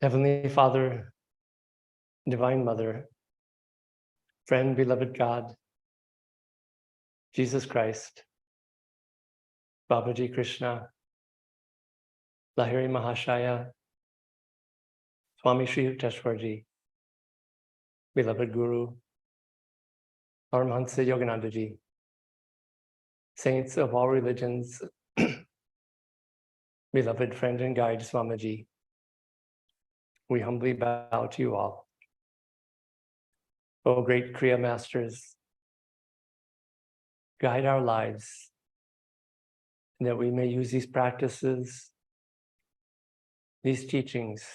Heavenly Father, Divine Mother, friend, beloved God, Jesus Christ, Babaji Krishna, Lahiri Mahashaya, Swami Sri Yukteswarji, beloved Guru, Paramahansa Yoganandaji, saints of all religions, beloved friend and guide Swamiji, we humbly bow to you all. O great Kriya Masters, guide our lives, and that we may use these practices, these teachings,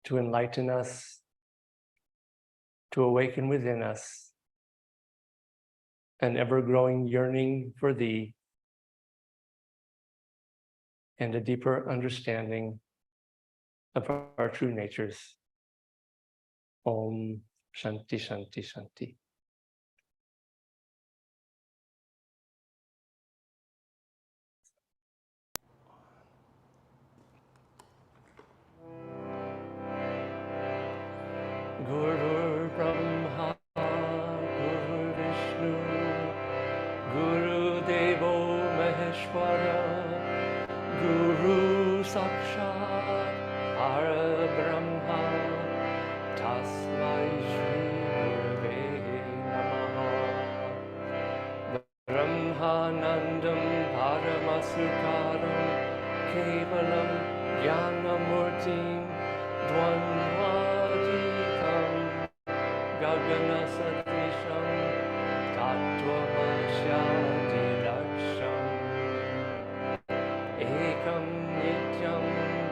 to enlighten us, to awaken within us an ever-growing yearning for thee and a deeper understanding of our true natures. Om Shanti Shanti Shanti. Guru Brahma, Guru Vishnu, Guru Devo Maheshwara, Guru Sakshat Parabrahma, Tasmai Shri Gurave Namaha. Brahmanandam Paramasukharam Kevalam Jnanamurtim Dvandvadikam Gagana Satrisham Tattvamashati Laksham Ekam Nityam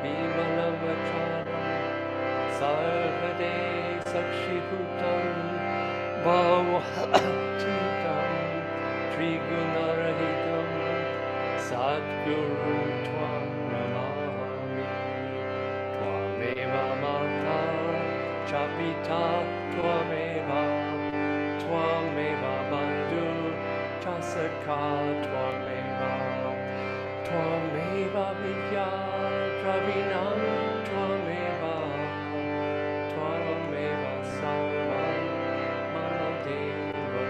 Bimalam Acharam Sarvade Sakshibhutam Bhavatikam Trigunarahitam Sadguru Tvam Namami Tvameva Mata Chapita Tvameva Bandhu Chasaka Tvameva Tvameva Vidya Dravinam Tvameva Sarvam Mama Deva.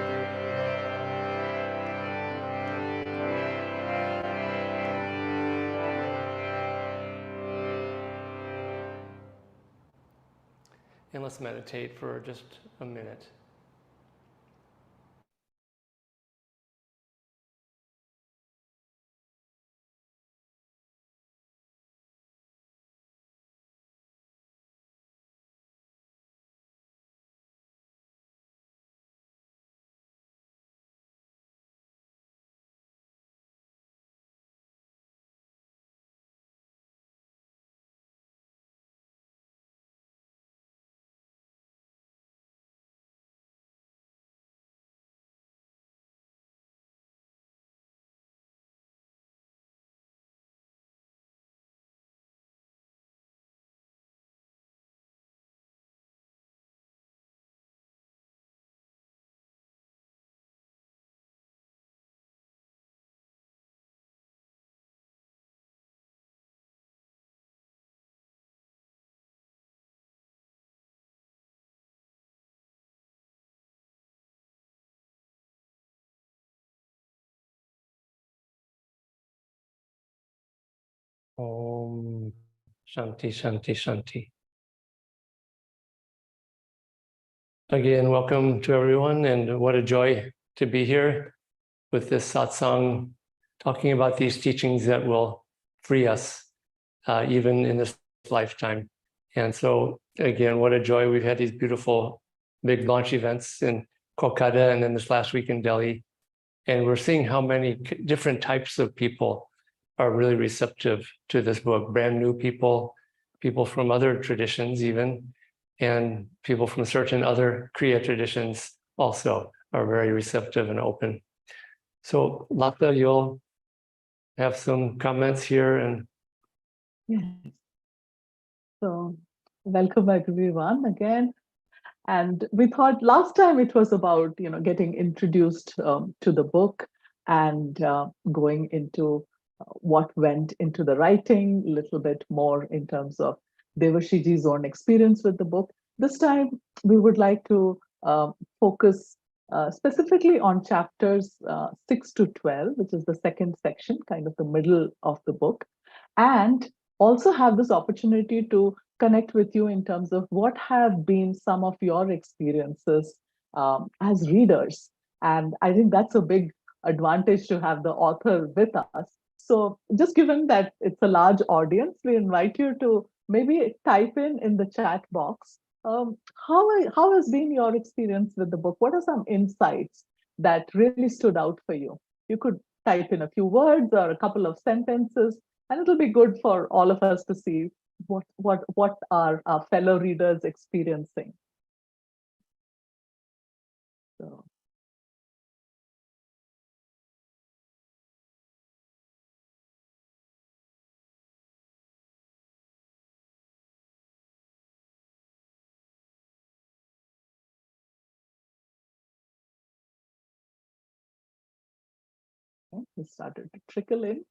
And let's meditate for just a minute. Om Shanti Shanti Shanti. Again, welcome to everyone, and what a joy to be here with this satsang, talking about these teachings that will free us even in this lifetime. And so again, what a joy. We've had these beautiful big launch events in Kolkata and then this last week in Delhi. And we're seeing how many different types of people are really receptive to this book. Brand new people, people from other traditions even, and people from certain other Kriya traditions also are very receptive and open. So Lata, you'll have some comments here. And yes. So welcome everyone again. And we thought last time it was about, getting introduced to the book and going into what went into the writing, a little bit more in terms of Devarshiji's own experience with the book. This time, we would like to focus specifically on chapters 6 to 12, which is the second section, kind of the middle of the book, and also have this opportunity to connect with you in terms of what have been some of your experiences as readers. And I think that's a big advantage to have the author with us. So just given that it's a large audience, we invite you to maybe type in the chat box, how has been your experience with the book? What are some insights that really stood out for you? You could type in a few words or a couple of sentences, and it'll be good for all of us to see what are our fellow readers experiencing. So. It started to trickle in.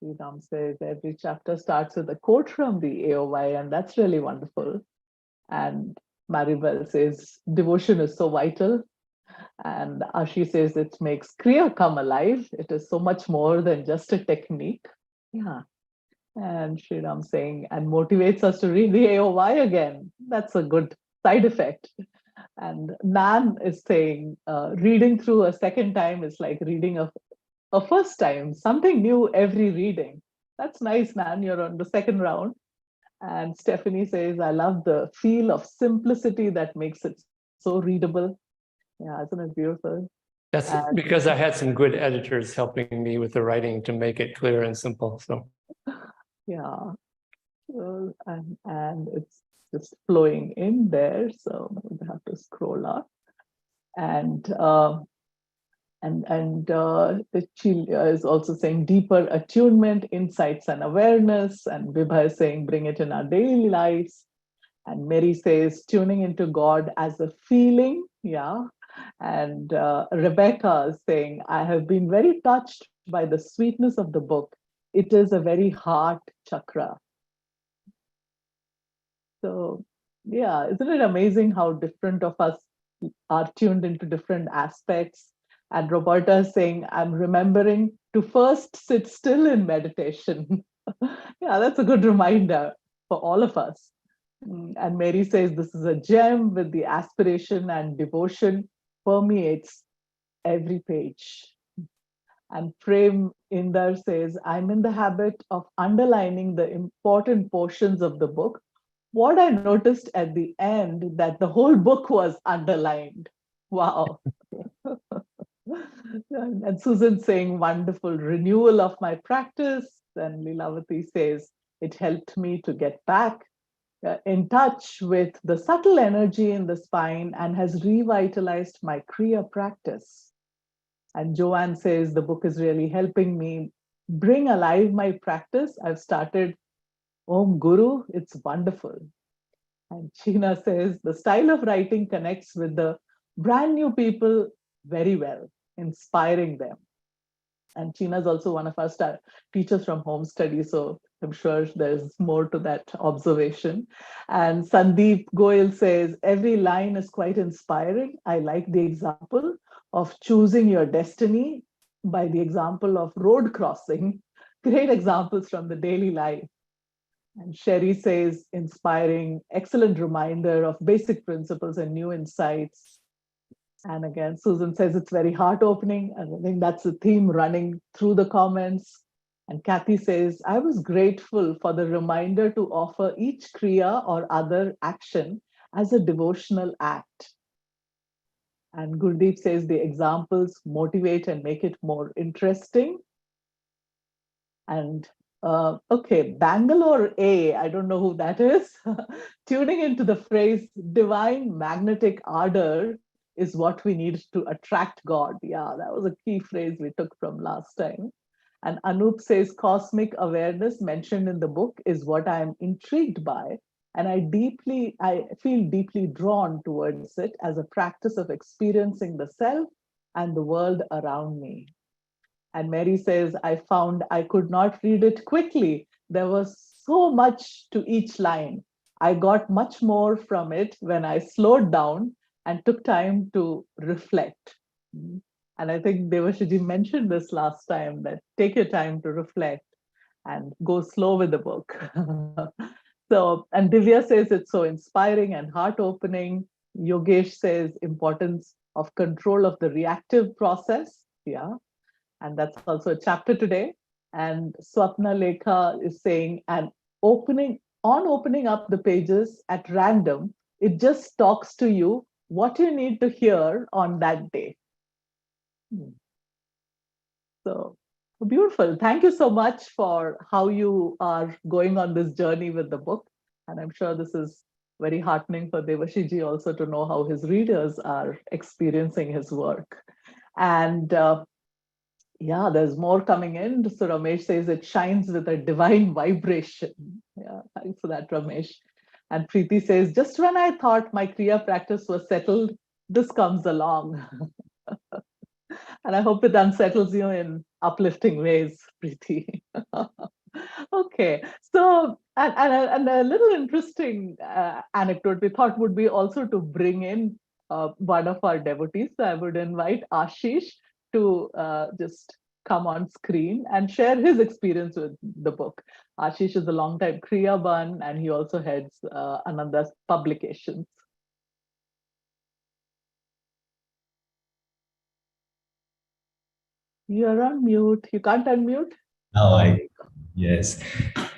Sriram says every chapter starts with a quote from the AOY, and that's really wonderful. And Maribel says devotion is so vital. And Ashi says it makes Kriya come alive. It is so much more than just a technique. Yeah. And Sriram saying, and motivates us to read the AOY again. That's a good side effect. And Nan is saying, reading through a second time is like reading a first time, something new every reading. That's nice, Nan. You're on the second round. And Stephanie says, I love the feel of simplicity that makes it so readable. Yeah, isn't it beautiful? That's because I had some good editors helping me with the writing to make it clear and simple. So yeah, and it's just flowing in there. So we have to scroll up, and Chilia is also saying deeper attunement, insights, and awareness. And Vibha is saying bring it in our daily lives. And Mary says tuning into God as a feeling. Yeah. And Rebecca is saying, I have been very touched by the sweetness of the book. It is a very heart chakra. So, yeah, isn't it amazing how different of us are tuned into different aspects? And Roberta is saying, I'm remembering to first sit still in meditation. Yeah, that's a good reminder for all of us. And Mary says, this is a gem with the aspiration and devotion permeates every page. And Prem Inder says, I'm in the habit of underlining the important portions of the book. What I noticed at the end that the whole book was underlined. Wow. And Susan saying, wonderful renewal of my practice. And Lilavati says, it helped me to get back in touch with the subtle energy in the spine and has revitalized my Kriya practice. And Joanne says, the book is really helping me bring alive my practice. I've started Om Guru, it's wonderful. And Sheena says, the style of writing connects with the brand new people very well, inspiring them. And Sheena is also one of our teachers from home study, so I'm sure there's more to that observation. And Sandeep Goyal says, every line is quite inspiring. I like the example of choosing your destiny by the example of road crossing. Great examples from the daily life. And Sherry says, inspiring, excellent reminder of basic principles and new insights. And again, Susan says it's very heart-opening. And I think that's the theme running through the comments. And Kathy says, I was grateful for the reminder to offer each Kriya or other action as a devotional act. And Gurdeep says the examples motivate and make it more interesting. And okay, Bangalore A, I don't know who that is, tuning into the phrase divine magnetic ardor is what we need to attract God. Yeah, that was a key phrase we took from last time. And Anup says cosmic awareness mentioned in the book is what I am intrigued by. And I feel deeply drawn towards it as a practice of experiencing the self and the world around me. And Mary says, I found I could not read it quickly. There was so much to each line. I got much more from it when I slowed down and took time to reflect. And I think Devashiji mentioned this last time, that take your time to reflect and go slow with the book. So, and Divya says it's so inspiring and heart opening. Yogesh says importance of control of the reactive process. Yeah. And that's also a chapter today. And Swapna Lekha is saying, and opening up the pages at random, it just talks to you what you need to hear on that day. So beautiful. Thank you so much for how you are going on this journey with the book. And I'm sure this is very heartening for Devashiji also to know how his readers are experiencing his work. And yeah, there's more coming in. So Ramesh says it shines with a divine vibration. Yeah, thanks for that, Ramesh. And Preeti says, just when I thought my Kriya practice was settled, this comes along. And I hope it unsettles you in uplifting ways, Preeti. Okay, so and a little interesting anecdote we thought would be also to bring in one of our devotees. So I would invite Ashish to just come on screen and share his experience with the book. Ashish is a longtime Kriya Ban, and he also heads Ananda's publications. You're on mute. You can't unmute. Yes,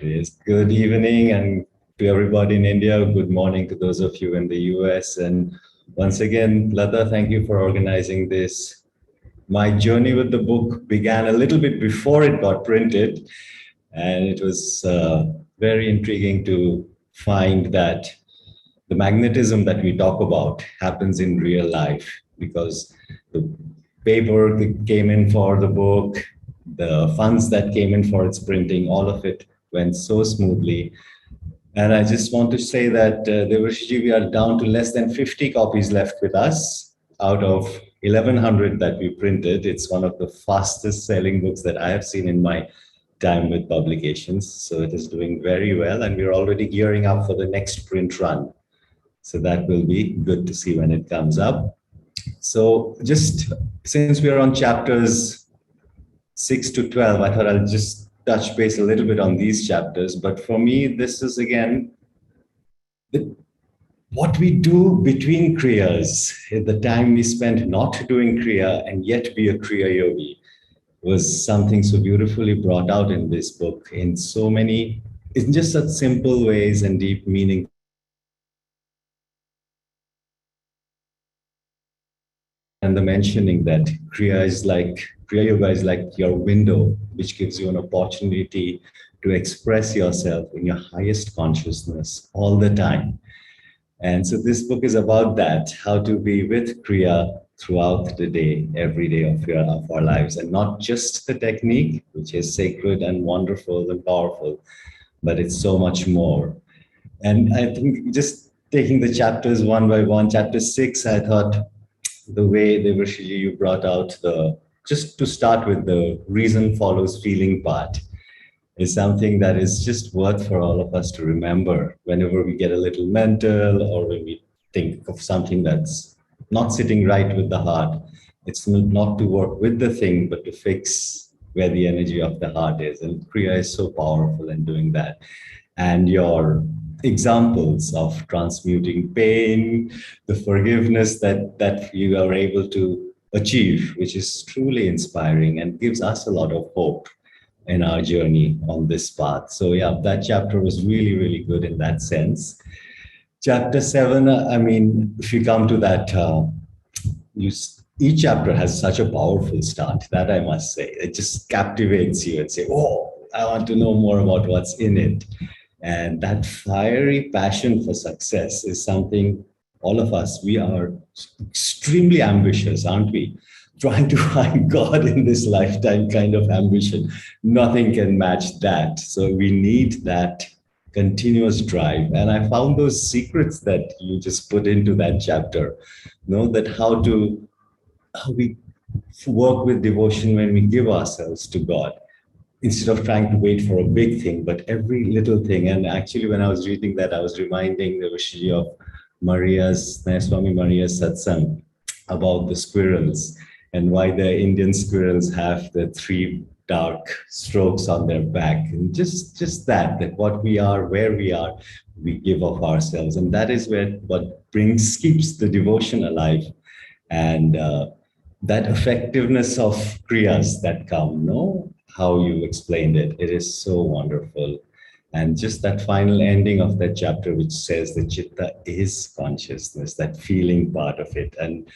yes. Good evening, and to everybody in India. Good morning to those of you in the US. And once again, Lata, thank you for organizing this. My journey with the book began a little bit before it got printed, and it was very intriguing to find that the magnetism that we talk about happens in real life, because the paper that came in for the book, the funds that came in for its printing, all of it went so smoothly. And I just want to say that Devarshi, we are down to less than 50 copies left with us out of 1100 that we printed. It's one of the fastest selling books that I have seen in my time with publications. So it is doing very well, and we're already gearing up for the next print run. So that will be good to see when it comes up. So just since we're on chapters 6 to 12, I thought I'll just touch base a little bit on these chapters. But for me, this is again what we do between Kriyas, the time we spend not doing Kriya and yet be a Kriya yogi, was something so beautifully brought out in this book in so many, in just such simple ways and deep meaning. And the mentioning that Kriya Yoga is like your window, which gives you an opportunity to express yourself in your highest consciousness all the time. And so this book is about that, how to be with Kriya throughout the day, every day of our lives, and not just the technique, which is sacred and wonderful and powerful, but it's so much more. And I think just taking the chapters one by one, chapter 6, I thought the way Devarshi you brought out just to start with the reason follows feeling part is something that is just worth for all of us to remember whenever we get a little mental or when we think of something that's not sitting right with the heart. It's not to work with the thing, but to fix where the energy of the heart is. And Kriya is so powerful in doing that. And your examples of transmuting pain, the forgiveness that you are able to achieve, which is truly inspiring and gives us a lot of hope in our journey on this path. So yeah, that chapter was really, really good in that sense. Chapter 7, I mean, if you come to that, each chapter has such a powerful start, that I must say. It just captivates you and say, oh, I want to know more about what's in it. And that fiery passion for success is something all of us, we are extremely ambitious, aren't we? Trying to find God in this lifetime kind of ambition. Nothing can match that. So we need that continuous drive. And I found those secrets that you just put into that chapter, that how we work with devotion when we give ourselves to God, instead of trying to wait for a big thing, but every little thing. And actually, when I was reading that, I was reminding the Rishi of Nayaswami Maria's satsang about the squirrels and why the Indian squirrels have the three dark strokes on their back. And just that what we are, where we are, we give of ourselves. And that is where what keeps the devotion alive. And that effectiveness of kriyas that come, no? How you explained it, it is so wonderful. And just that final ending of that chapter, which says the chitta is consciousness, that feeling part of it. And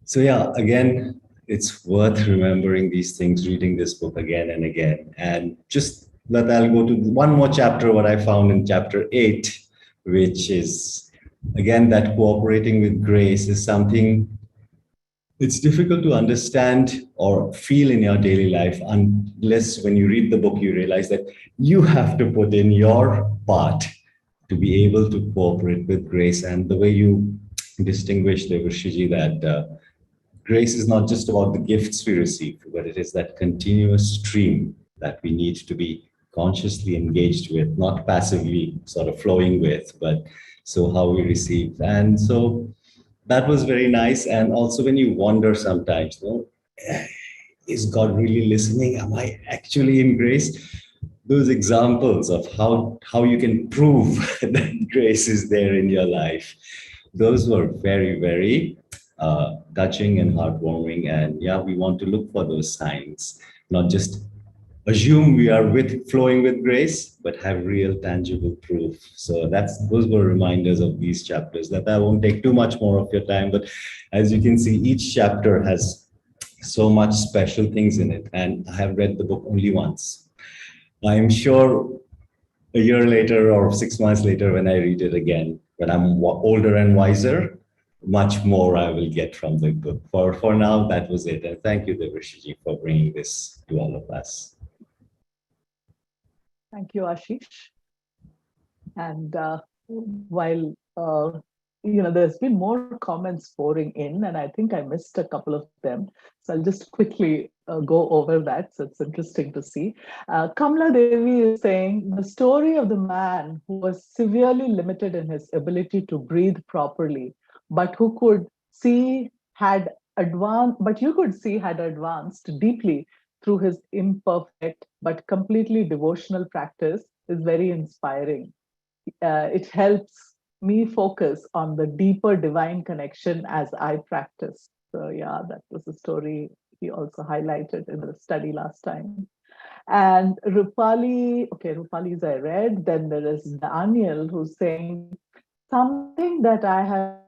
so, yeah, again, it's worth remembering these things, reading this book again and again. And just that I'll go to one more chapter, what I found in chapter 8, which is, again, that cooperating with grace is something it's difficult to understand or feel in your daily life unless when you read the book, you realize that you have to put in your part to be able to cooperate with grace. And the way you distinguish, Devarshiji, that grace is not just about the gifts we receive, but it is that continuous stream that we need to be consciously engaged with, not passively sort of flowing with, but so how we receive. And so that was very nice. And also when you wonder sometimes, is God really listening? Am I actually in grace? Those examples of how you can prove that grace is there in your life, those were very, very touching and heartwarming. And yeah, we want to look for those signs, not just assume we are flowing with grace, but have real tangible proof. So those were reminders of these chapters. That I won't take too much more of your time, but as you can see, each chapter has so much special things in it. And I have read the book only once. I'm sure a year later or 6 months later, when I read it again, when I'm older and wiser, much more I will get from the book. For now, that was it. And thank you, Devarshiji, for bringing this to all of us. Thank you, Ashish. And while there's been more comments pouring in, and I think I missed a couple of them. So I'll just quickly go over that. So it's interesting to see. Kamla Devi is saying the story of the man who was severely limited in his ability to breathe properly, but who could see had advanced deeply through his imperfect but completely devotional practice is very inspiring. It helps me focus on the deeper divine connection as I practice. So yeah, that was a story he also highlighted in the study last time. And Rupali's I read. Then there is Daniel who's saying something that I have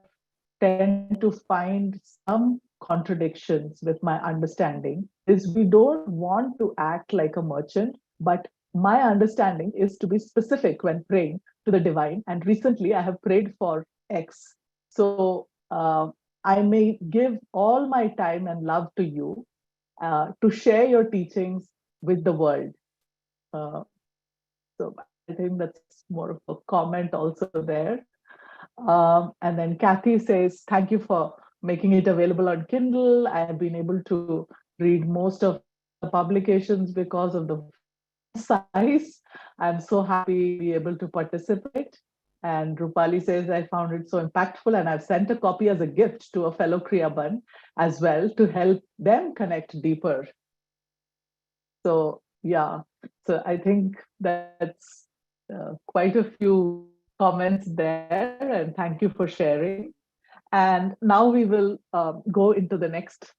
tend to find some contradictions with my understanding is we don't want to act like a merchant, but my understanding is to be specific when praying to the divine. And recently I have prayed for X. So I may give all my time and love to you to share your teachings with the world. So I think that's more of a comment also there. And then Kathy says, thank you for making it available on Kindle. I have been able to read most of the publications because of the size. I'm so happy to be able to participate. And Rupali says, I found it so impactful, and I've sent a copy as a gift to a fellow Kriyaban as well to help them connect deeper. So yeah, so I think that's quite a few comments there, and thank you for sharing. And now we will go into the next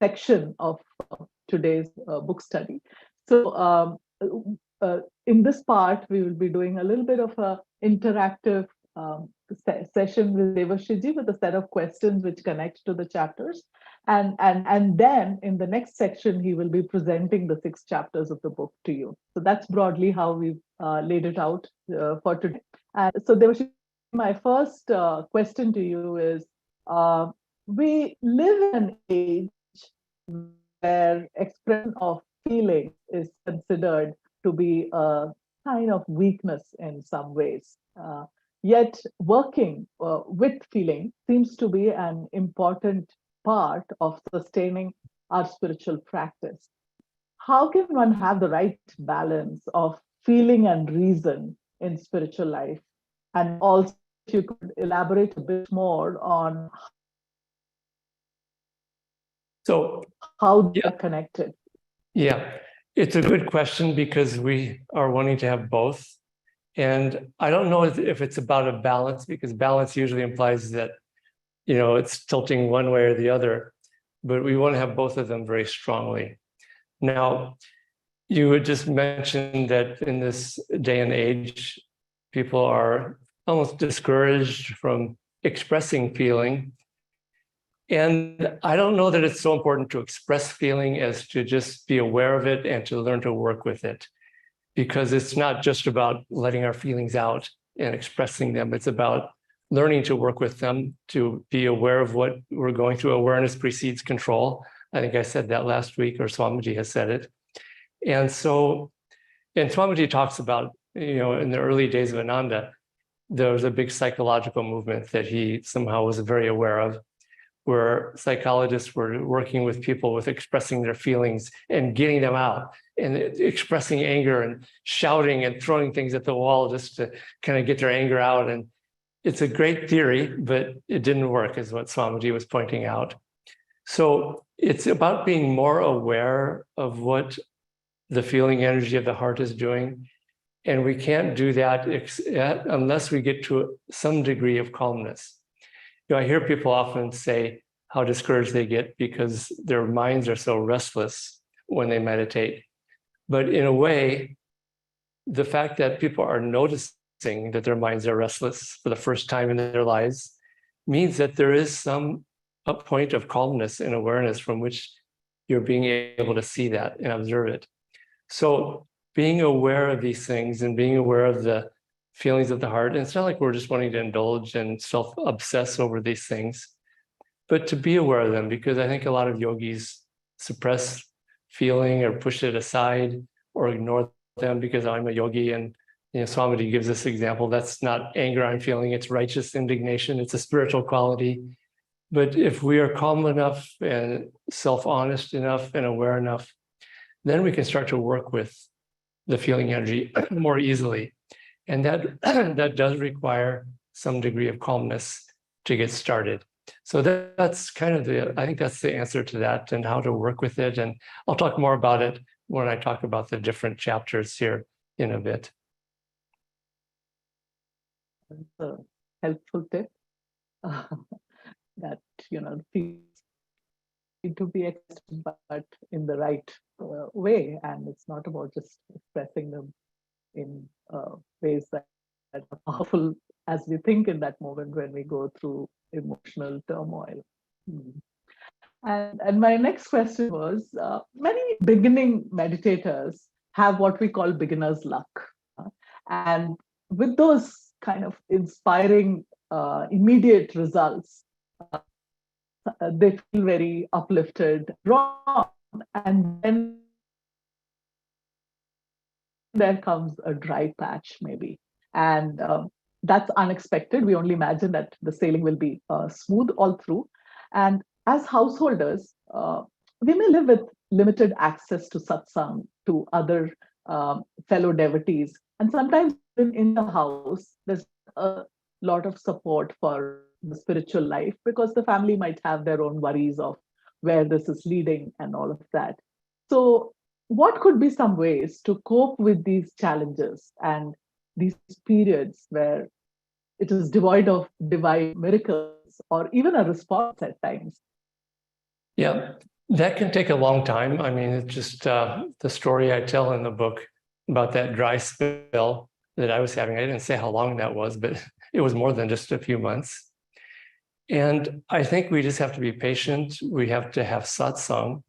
section of today's book study. So in this part, we will be doing a little bit of a interactive session with Devarshiji with a set of questions which connect to the chapters. And then in the next section, he will be presenting the 6 chapters of the book to you. So that's broadly how we've laid it out for today. And so Devarshiji, my first question to you is, we live in an age where expression of feelings is considered to be a sign of weakness in some ways. Yet working with feeling seems to be an important part of sustaining our spiritual practice. How can one have the right balance of feeling and reason in spiritual life? And also, if you could elaborate a bit more on So, how they're connected. yeah, it's a good question because we are wanting to have both. And I don't know if it's about a balance, because balance usually implies that, it's tilting one way or the other, but we want to have both of them very strongly. Now, you had just mentioned that in this day and age, people are almost discouraged from expressing feeling. And I don't know that it's so important to express feeling as to just be aware of it and to learn to work with it, because it's not just about letting our feelings out and expressing them. It's about learning to work with them, to be aware of what we're going through. Awareness precedes control. I think I said that last week, or Swamiji has said it. And so, and Swamiji talks about, in the early days of Ananda, there was a big psychological movement that he somehow was very aware of, where psychologists were working with people with expressing their feelings and getting them out, and expressing anger and shouting and throwing things at the wall just to kind of get their anger out. And it's a great theory, but it didn't work, is what Swamiji was pointing out. So it's about being more aware of what the feeling energy of the heart is doing. And we can't do that unless we get to some degree of calmness. I hear people often say how discouraged they get because their minds are so restless when they meditate. But in a way, the fact that people are noticing that their minds are restless for the first time in their lives means that there is a point of calmness and awareness from which you're being able to see that and observe it. So being aware of these things and being aware of the feelings of the heart, and it's not like we're just wanting to indulge and self-obsess over these things, but to be aware of them, because I think a lot of yogis suppress feeling or push it aside or ignore them because I'm a yogi. And Swamiji gives this example. That's not anger I'm feeling, it's righteous indignation. It's a spiritual quality. But if we are calm enough and self-honest enough and aware enough, then we can start to work with the feeling energy more easily. And that does require some degree of calmness to get started. So that's kind of I think that's the answer to that and how to work with it. And I'll talk more about it when I talk about the different chapters here in a bit. That's a helpful tip that, feels to be expressed, but in the right way. And it's not about just expressing them in ways that are powerful as we think in that moment when we go through emotional turmoil. And my next question was, many beginning meditators have what we call beginner's luck. And with those kind of inspiring immediate results, they feel very uplifted, wrong, and then there comes a dry patch maybe, and that's unexpected. We only imagine that the sailing will be smooth all through. And as householders, we may live with limited access to satsang, to other fellow devotees, and sometimes in the house there's a lot of support for the spiritual life because the family might have their own worries of where this is leading and all of that. So what could be some ways to cope with these challenges and these periods where it is devoid of divine miracles or even a response at times? Yeah, that can take a long time. I mean, it's just the story I tell in the book about that dry spell that I was having. I didn't say how long that was, but it was more than just a few months. And I think we just have to be patient. We have to have satsang,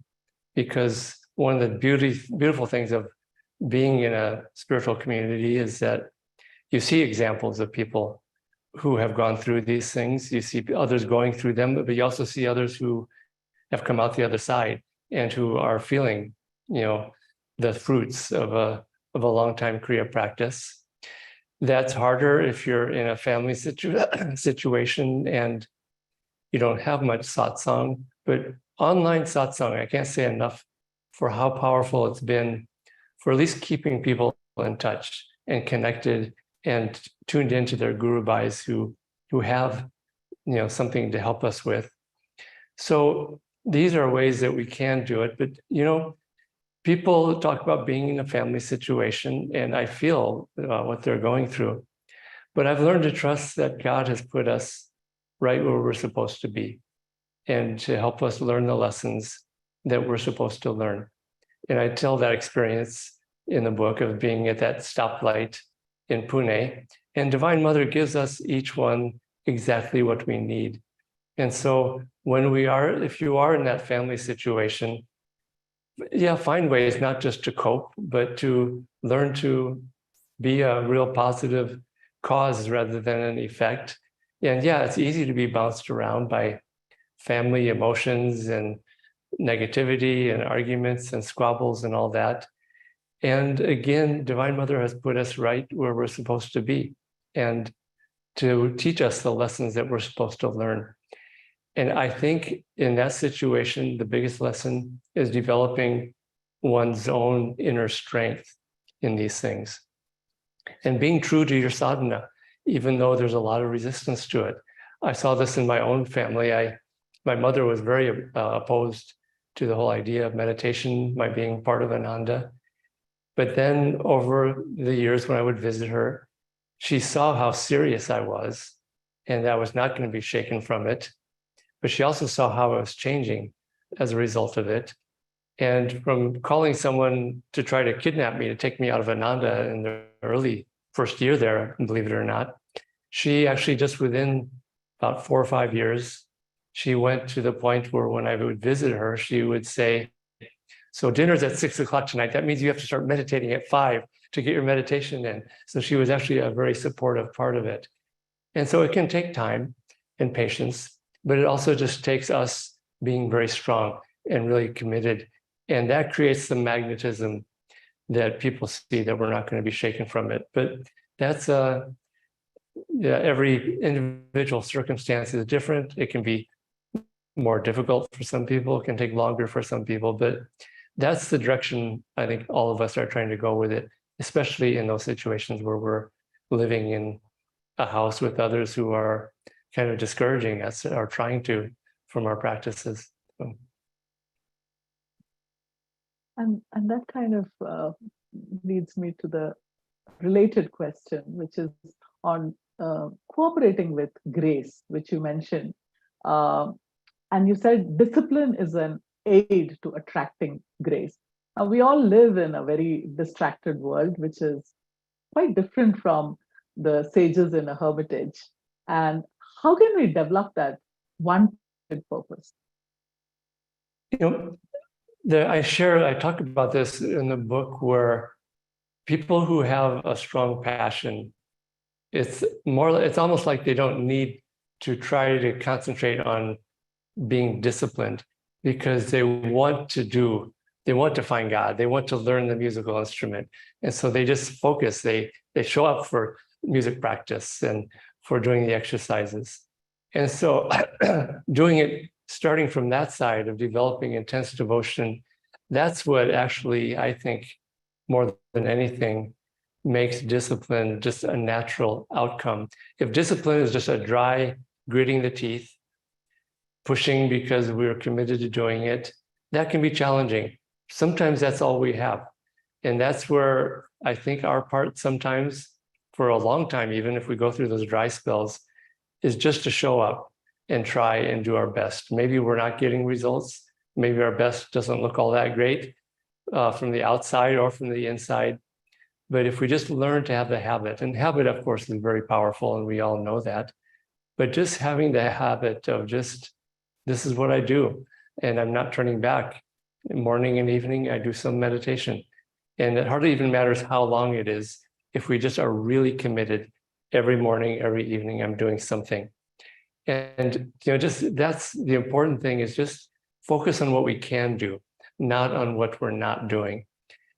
because one of the beautiful things of being in a spiritual community is that you see examples of people who have gone through these things. You see others going through them, but you also see others who have come out the other side and who are feeling, the fruits of of a long-time Kriya practice. That's harder if you're in a family situation and you don't have much satsang, but online satsang, I can't say enough for how powerful it's been for at least keeping people in touch and connected and tuned into their guru bhais who have something to help us with. So these are ways that we can do it. But people talk about being in a family situation, and I feel what they're going through. But I've learned to trust that God has put us right where we're supposed to be and to help us learn the lessons that we're supposed to learn. And I tell that experience in the book of being at that stoplight in Pune. And Divine Mother gives us each one exactly what we need. And so if you are in that family situation, find ways not just to cope, but to learn to be a real positive cause rather than an effect. And it's easy to be bounced around by family emotions and negativity and arguments and squabbles and all that. And again, Divine Mother has put us right where we're supposed to be and to teach us the lessons that we're supposed to learn. And I think in that situation, the biggest lesson is developing one's own inner strength in these things and being true to your sadhana, even though there's a lot of resistance to it. I saw this in my own family. My mother was very opposed to the whole idea of meditation, my being part of Ananda. But then over the years when I would visit her, she saw how serious I was and that I was not going to be shaken from it. But she also saw how I was changing as a result of it. And from calling someone to try to kidnap me, to take me out of Ananda in the early first year there, believe it or not, she actually just within about 4 or 5 years, she went to the point where when I would visit her, she would say, so dinner's at 6 o'clock tonight. That means you have to start meditating at 5 to get your meditation in. So she was actually a very supportive part of it. And so it can take time and patience, but it also just takes us being very strong and really committed. And that creates the magnetism that people see that we're not going to be shaken from it. But that's every individual circumstance is different. It can be more difficult for some people. It can take longer for some people, but that's the direction I think all of us are trying to go with it, especially in those situations where we're living in a house with others who are kind of discouraging us or trying to from our practices. And that kind of leads me to the related question, which is on cooperating with grace, which you mentioned. And you said discipline is an aid to attracting grace. Now, we all live in a very distracted world, which is quite different from the sages in a hermitage. And how can we develop that one purpose? I talk about this in the book where people who have a strong passion, it's almost like they don't need to try to concentrate on being disciplined because they want to find God. They want to learn the musical instrument. And so they just focus. They show up for music practice and for doing the exercises. And so doing it, starting from that side of developing intense devotion, that's what actually, I think, more than anything, makes discipline just a natural outcome. If discipline is just a dry gritting the teeth, pushing because we're committed to doing it, that can be challenging. Sometimes that's all we have. And that's where I think our part sometimes, for a long time, even if we go through those dry spells, is just to show up and try and do our best. Maybe we're not getting results. Maybe our best doesn't look all that great from the outside or from the inside. But if we just learn to have the habit, and habit, of course, is very powerful, and we all know that, but just having the habit of just, this is what I do, and I'm not turning back. Morning and evening, I do some meditation. And it hardly even matters how long it is. If we just are really committed, every morning, every evening, I'm doing something. And just that's the important thing, is just focus on what we can do, not on what we're not doing.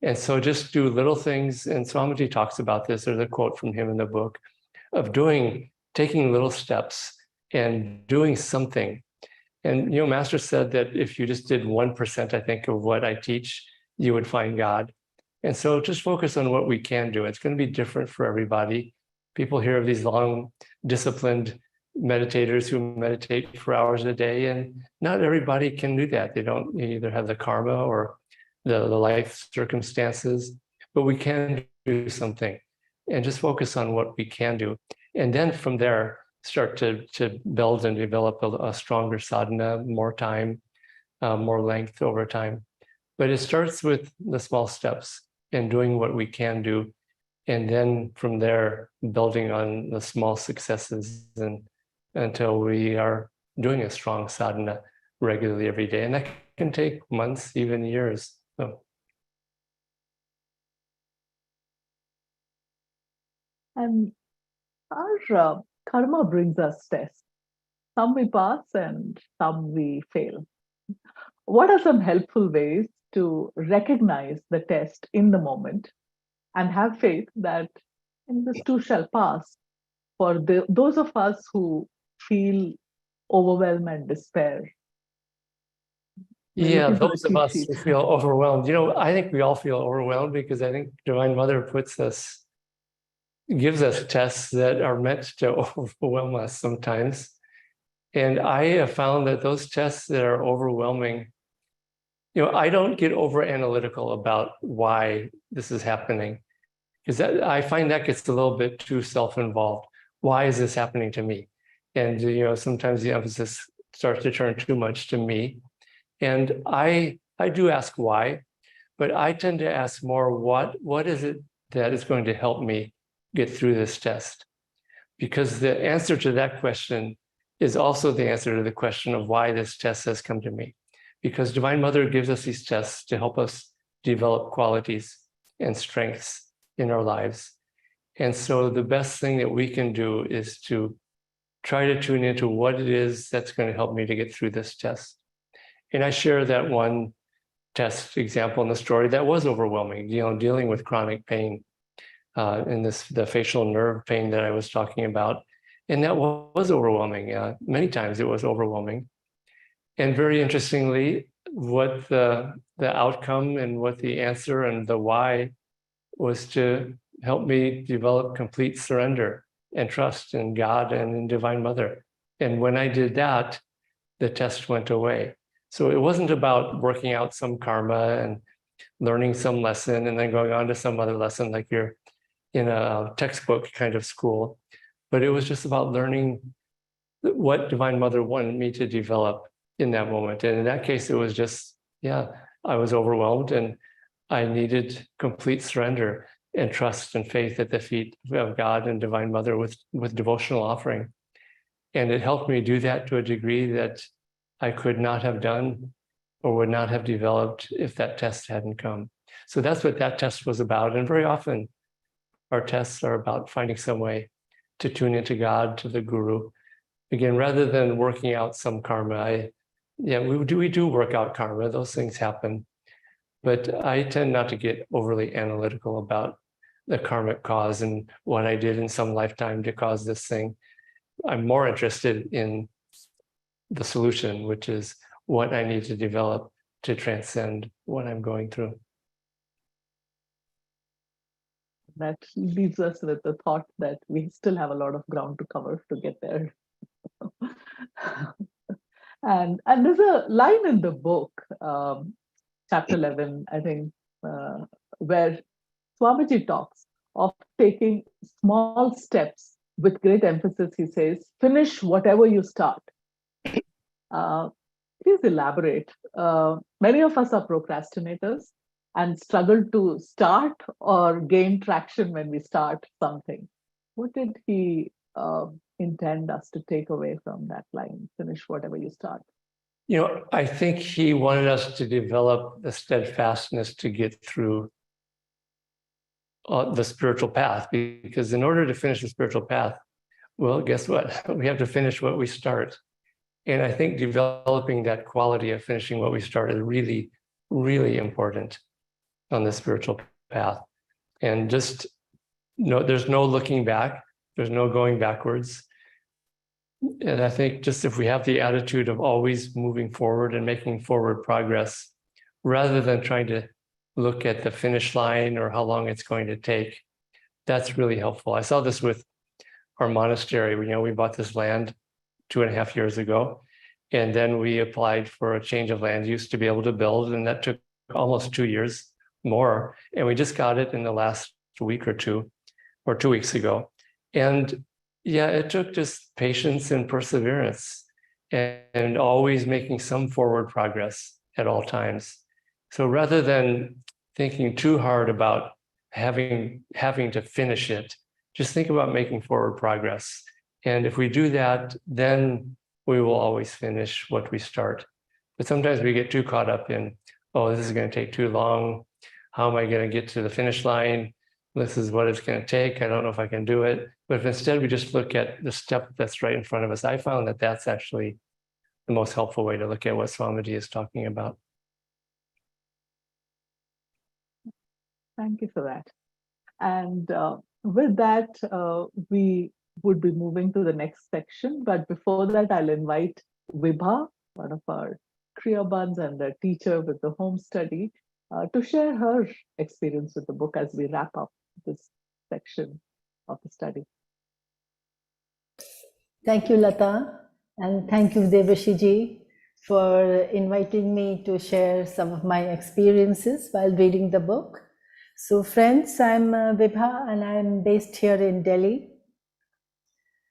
And so just do little things. And Swamiji talks about this. There's a quote from him in the book of taking little steps and doing something. And, Master said that if you just did 1%, I think, of what I teach, you would find God. And so just focus on what we can do. It's going to be different for everybody. People hear of these long, disciplined meditators who meditate for hours a day, and not everybody can do that. They don't either have the karma or the life circumstances, but we can do something and just focus on what we can do. And then from there, start to build and develop a stronger sadhana, more time, more length over time. But it starts with the small steps and doing what we can do. And then from there, building on the small successes and until we are doing a strong sadhana regularly every day. And that can take months, even years. So. And our karma brings us tests. Some we pass and some we fail. What are some helpful ways to recognize the test in the moment and have faith that this too shall pass for those of us who feel overwhelmed and despair? Yeah, those of us who feel overwhelmed. I think we all feel overwhelmed because I think Divine Mother gives us tests that are meant to overwhelm us sometimes. And I have found that those tests that are overwhelming, I don't get over analytical about why this is happening, because I find that gets a little bit too self-involved. Why is this happening to me? And, sometimes the emphasis starts to turn too much to me. And I do ask why, but I tend to ask more, what is it that is going to help me get through this test? Because the answer to that question is also the answer to the question of why this test has come to me. Because Divine Mother gives us these tests to help us develop qualities and strengths in our lives. And so the best thing that we can do is to try to tune into what it is that's going to help me to get through this test. And I share that one test example in the story that was overwhelming, dealing with chronic pain and the facial nerve pain that I was talking about. And that was overwhelming. Many times it was overwhelming. And very interestingly, what the outcome and what the answer and the why was to help me develop complete surrender and trust in God and in Divine Mother. And when I did that, the test went away. So it wasn't about working out some karma and learning some lesson and then going on to some other lesson like you're in a textbook kind of school, but it was just about learning what Divine Mother wanted me to develop in that moment. And in that case, it was just, I was overwhelmed and I needed complete surrender and trust and faith at the feet of God and Divine Mother with devotional offering. And it helped me do that to a degree that I could not have done or would not have developed if that test hadn't come. So that's what that test was about. And very often our tests are about finding some way to tune into God, to the Guru. Again, rather than working out some karma, we do work out karma, those things happen. But I tend not to get overly analytical about the karmic cause and what I did in some lifetime to cause this thing. I'm more interested in the solution, which is what I need to develop to transcend what I'm going through. That leaves us with the thought that we still have a lot of ground to cover to get there. And there's a line in the book, chapter 11, I think, where Swamiji talks of taking small steps with great emphasis. He says, finish whatever you start. Please elaborate. Many of us are procrastinators and struggle to start or gain traction when we start something. What did he intend us to take away from that line? Finish whatever you start. I think he wanted us to develop the steadfastness to get through the spiritual path, because in order to finish the spiritual path, well, guess what? We have to finish what we start. And I think developing that quality of finishing what we start is really, really important. on the spiritual path. And just there's no looking back, there's no going backwards. And I think just if we have the attitude of always moving forward and making forward progress, rather than trying to look at the finish line or how long it's going to take, that's really helpful. I saw this with our monastery. We bought this land 2.5 years ago, and then we applied for a change of land use to be able to build, and that took almost 2 years more. And we just got it in the last week or 2 weeks ago. And yeah, it took just patience and perseverance and always making some forward progress at all times. So rather than thinking too hard about having to finish it, just think about making forward progress. And if we do that, then we will always finish what we start. But sometimes we get too caught up in, oh, this is going to take too long. How am I going to get to the finish line? This is what it's going to take. I don't know if I can do it. But if instead we just look at the step that's right in front of us, I found that that's actually the most helpful way to look at what Swamiji is talking about. Thank you for that. And with that, we would be moving to the next section. But before that, I'll invite Vibha, one of our Kriya Buds and a teacher with the home study, to share her experience with the book as we wrap up this section of the study. Thank you, Lata, and thank you, Devarshi ji, for inviting me to share some of my experiences while reading the book. So friends, I'm Vibha and I'm based here in Delhi.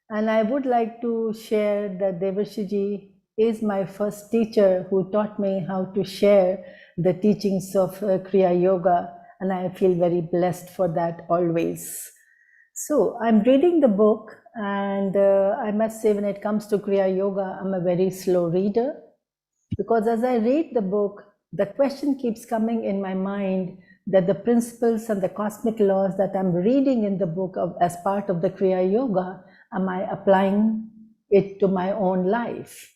And I would like to share that Devarshi ji is my first teacher who taught me how to share the teachings of Kriya Yoga, and I feel very blessed for that always. So I'm reading the book, and I must say when it comes to Kriya Yoga, I'm a very slow reader, because as I read the book, the question keeps coming in my mind that the principles and the cosmic laws that I'm reading in the book as part of the Kriya Yoga, am I applying it to my own life?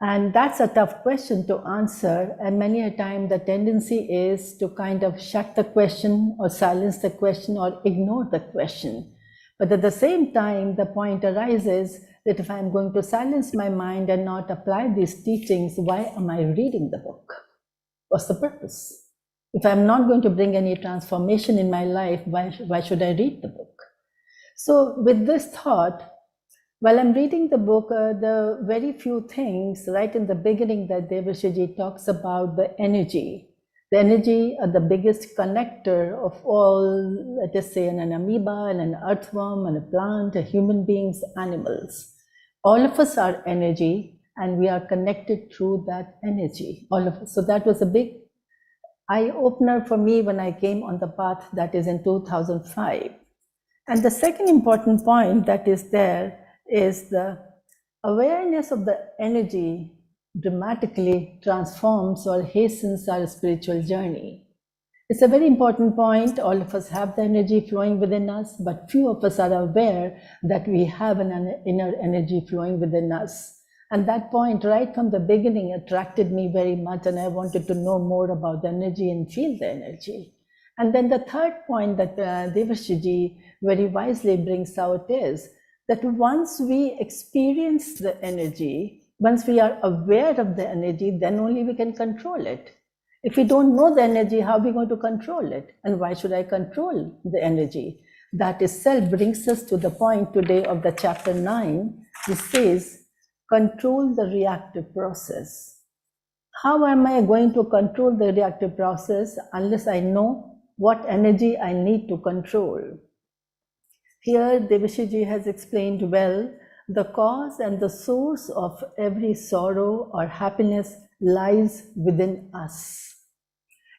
And that's a tough question to answer, and many a time the tendency is to kind of shut the question or silence the question or ignore the question. But at the same time, the point arises that if I'm going to silence my mind and not apply these teachings, why am I reading the book? What's the purpose? If I'm not going to bring any transformation in my life, why should I read the book? So with this thought, while I'm reading the book, the very few things right in the beginning that Devarshi ji talks about the energy are the biggest connector of all, let us say, an amoeba and an earthworm and a plant, a human beings, animals. All of us are energy, and we are connected through that energy, all of us. So that was a big eye-opener for me when I came on the path, that is in 2005. And the second important point that is there is the awareness of the energy dramatically transforms or hastens our spiritual journey. It's a very important point. All of us have the energy flowing within us, but few of us are aware that we have an inner energy flowing within us. And that point right from the beginning attracted me very much, and I wanted to know more about the energy and feel the energy. And then the third point that Devarshi ji very wisely brings out is that once we experience the energy, once we are aware of the energy, then only we can control it. If we don't know the energy, how are we going to control it? And why should I control the energy? That itself brings us to the point today of the chapter 9, which says, control the reactive process. How am I going to control the reactive process unless I know what energy I need to control? Here, Devarshi ji has explained well, the cause and the source of every sorrow or happiness lies within us.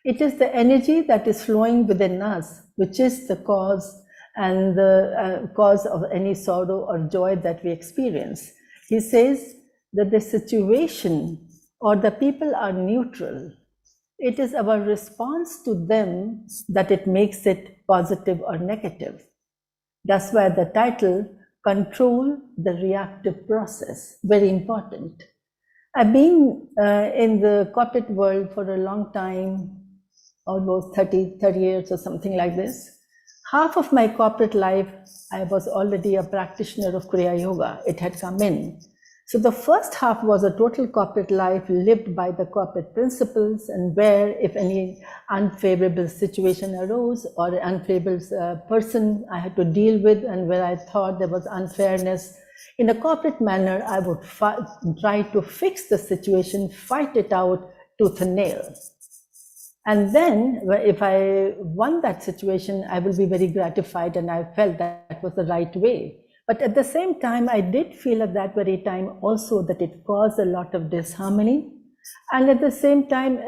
It is the energy that is flowing within us, which is the cause and the cause of any sorrow or joy that we experience. He says that the situation or the people are neutral. It is our response to them that it makes it positive or negative. That's why the title, Control the Reactive Process, very important. I've been in the corporate world for a long time, almost 30 years or something like this. Half of my corporate life, I was already a practitioner of Kriya Yoga. It had come in. So the first half was a total corporate life lived by the corporate principles, and where if any unfavorable situation arose or an unfavorable person I had to deal with, and where I thought there was unfairness, in a corporate manner, I would try to fix the situation, fight it out tooth and nail. And then if I won that situation, I will be very gratified, and I felt that was the right way. But at the same time, I did feel at that very time also that it caused a lot of disharmony, and at the same time,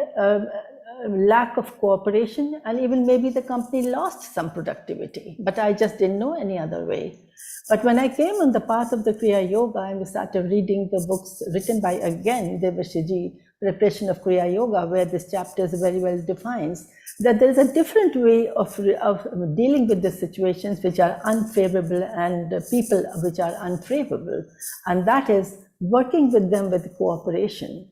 lack of cooperation, and even maybe the company lost some productivity, but I just didn't know any other way. But when I came on the path of the Kriya Yoga and we started reading the books written by, again, Devarshi Ji, Preparation of Kriya Yoga, where this chapter is very well defines, that there is a different way of dealing with the situations which are unfavorable and people which are unfavorable. And that is working with them with cooperation,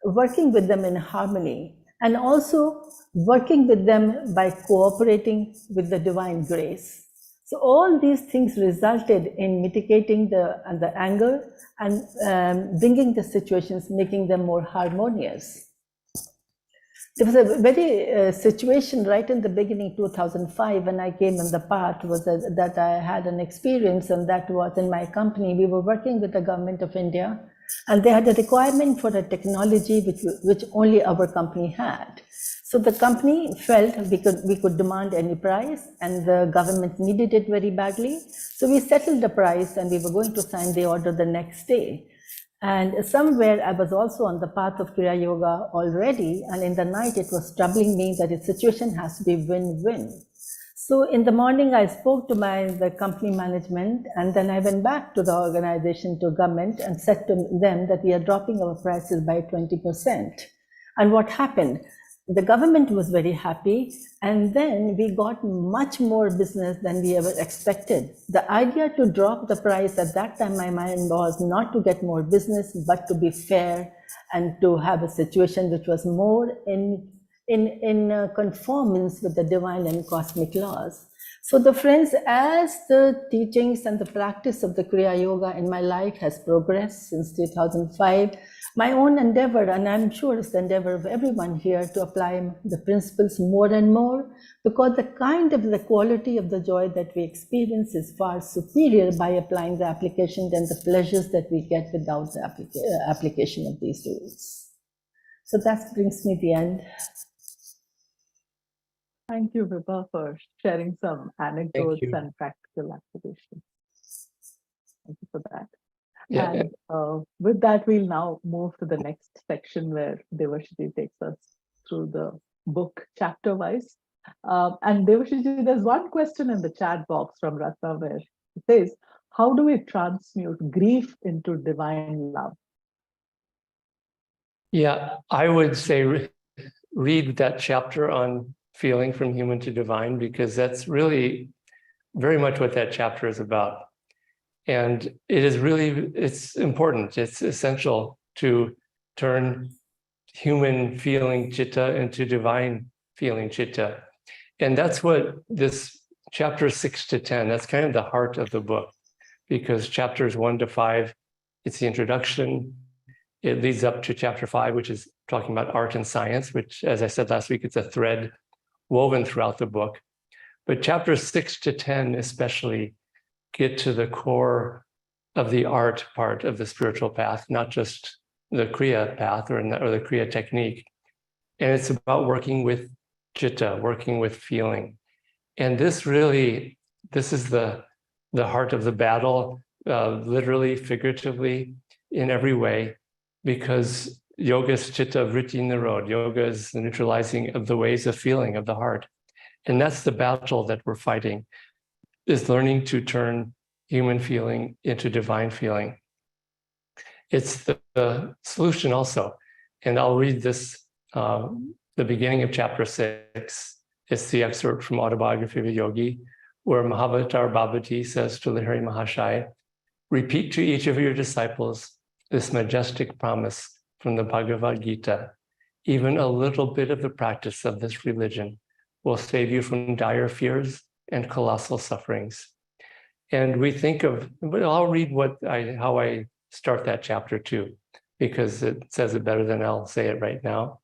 working with them in harmony, and also working with them by cooperating with the divine grace. So all these things resulted in mitigating the anger and bringing the situations, making them more harmonious. There was a very situation right in the beginning, 2005, when I came on the path, was that I had an experience, and that was in my company. We were working with the government of India, and they had a requirement for a technology which only our company had. So the company felt we could demand any price, and the government needed it very badly. So we settled the price, and we were going to sign the order the next day. And somewhere I was also on the path of Kriya Yoga already, and in the night it was troubling me that the situation has to be win-win. So in the morning I spoke to the company management, and then I went back to the organization, to government, and said to them that we are dropping our prices by 20%. And what happened? The government was very happy, and then we got much more business than we ever expected. The idea to drop the price at that time, my mind was not to get more business, but to be fair and to have a situation which was more in conformance with the divine and cosmic laws. So the friends, as the teachings and the practice of the Kriya Yoga in my life has progressed since 2005, my own endeavor, and I'm sure it's the endeavor of everyone here, to apply the principles more and more, because the quality of the joy that we experience is far superior by applying the application than the pleasures that we get without the application of these rules. So that brings me to the end. Thank you, Vibha, for sharing some anecdotes and practical applications. Thank you for that. Yeah. And with that, we'll now move to the next section where Devarshi takes us through the book chapter-wise. And Devarshi, there's one question in the chat box from Ratna where it says, how do we transmute grief into divine love? Yeah, I would say read that chapter on feeling from human to divine, because that's really very much what that chapter is about. And it is really, it's important, it's essential to turn human feeling chitta into divine feeling chitta. And that's what this chapter 6 to 10, that's kind of the heart of the book, because chapters 1 to 5, it's the introduction. It leads up to chapter 5, which is talking about art and science, which, as I said last week, it's a thread woven throughout the book. But chapters 6 to 10 especially get to the core of the art part of the spiritual path, not just the Kriya path or the Kriya technique. And it's about working with chitta, working with feeling. And this is the heart of the battle, literally, figuratively, in every way, because yoga is chitta vritti nirodha. Yoga is the neutralizing of the ways of feeling of the heart. And that's the battle that we're fighting, is learning to turn human feeling into divine feeling. It's the solution also. And I'll read this, the beginning of chapter 6. It's the excerpt from Autobiography of a Yogi, where Mahavatar Babati says to Lahiri Mahashaya, repeat to each of your disciples this majestic promise from the Bhagavad Gita. Even a little bit of the practice of this religion will save you from dire fears and colossal sufferings. And we think of, but I'll read how I start that chapter too, because it says it better than I'll say it right now.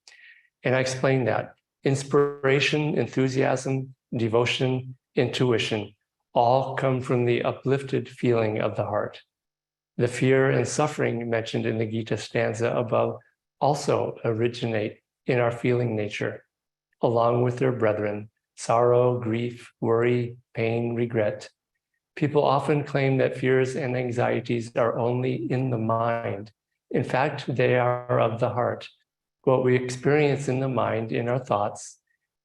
And I explain that inspiration, enthusiasm, devotion, intuition, all come from the uplifted feeling of the heart. The fear and suffering mentioned in the Gita stanza above also originate in our feeling nature, along with their brethren, sorrow, grief, worry, pain, regret. People often claim that fears and anxieties are only in the mind. In fact, they are of the heart. What we experience in the mind, in our thoughts,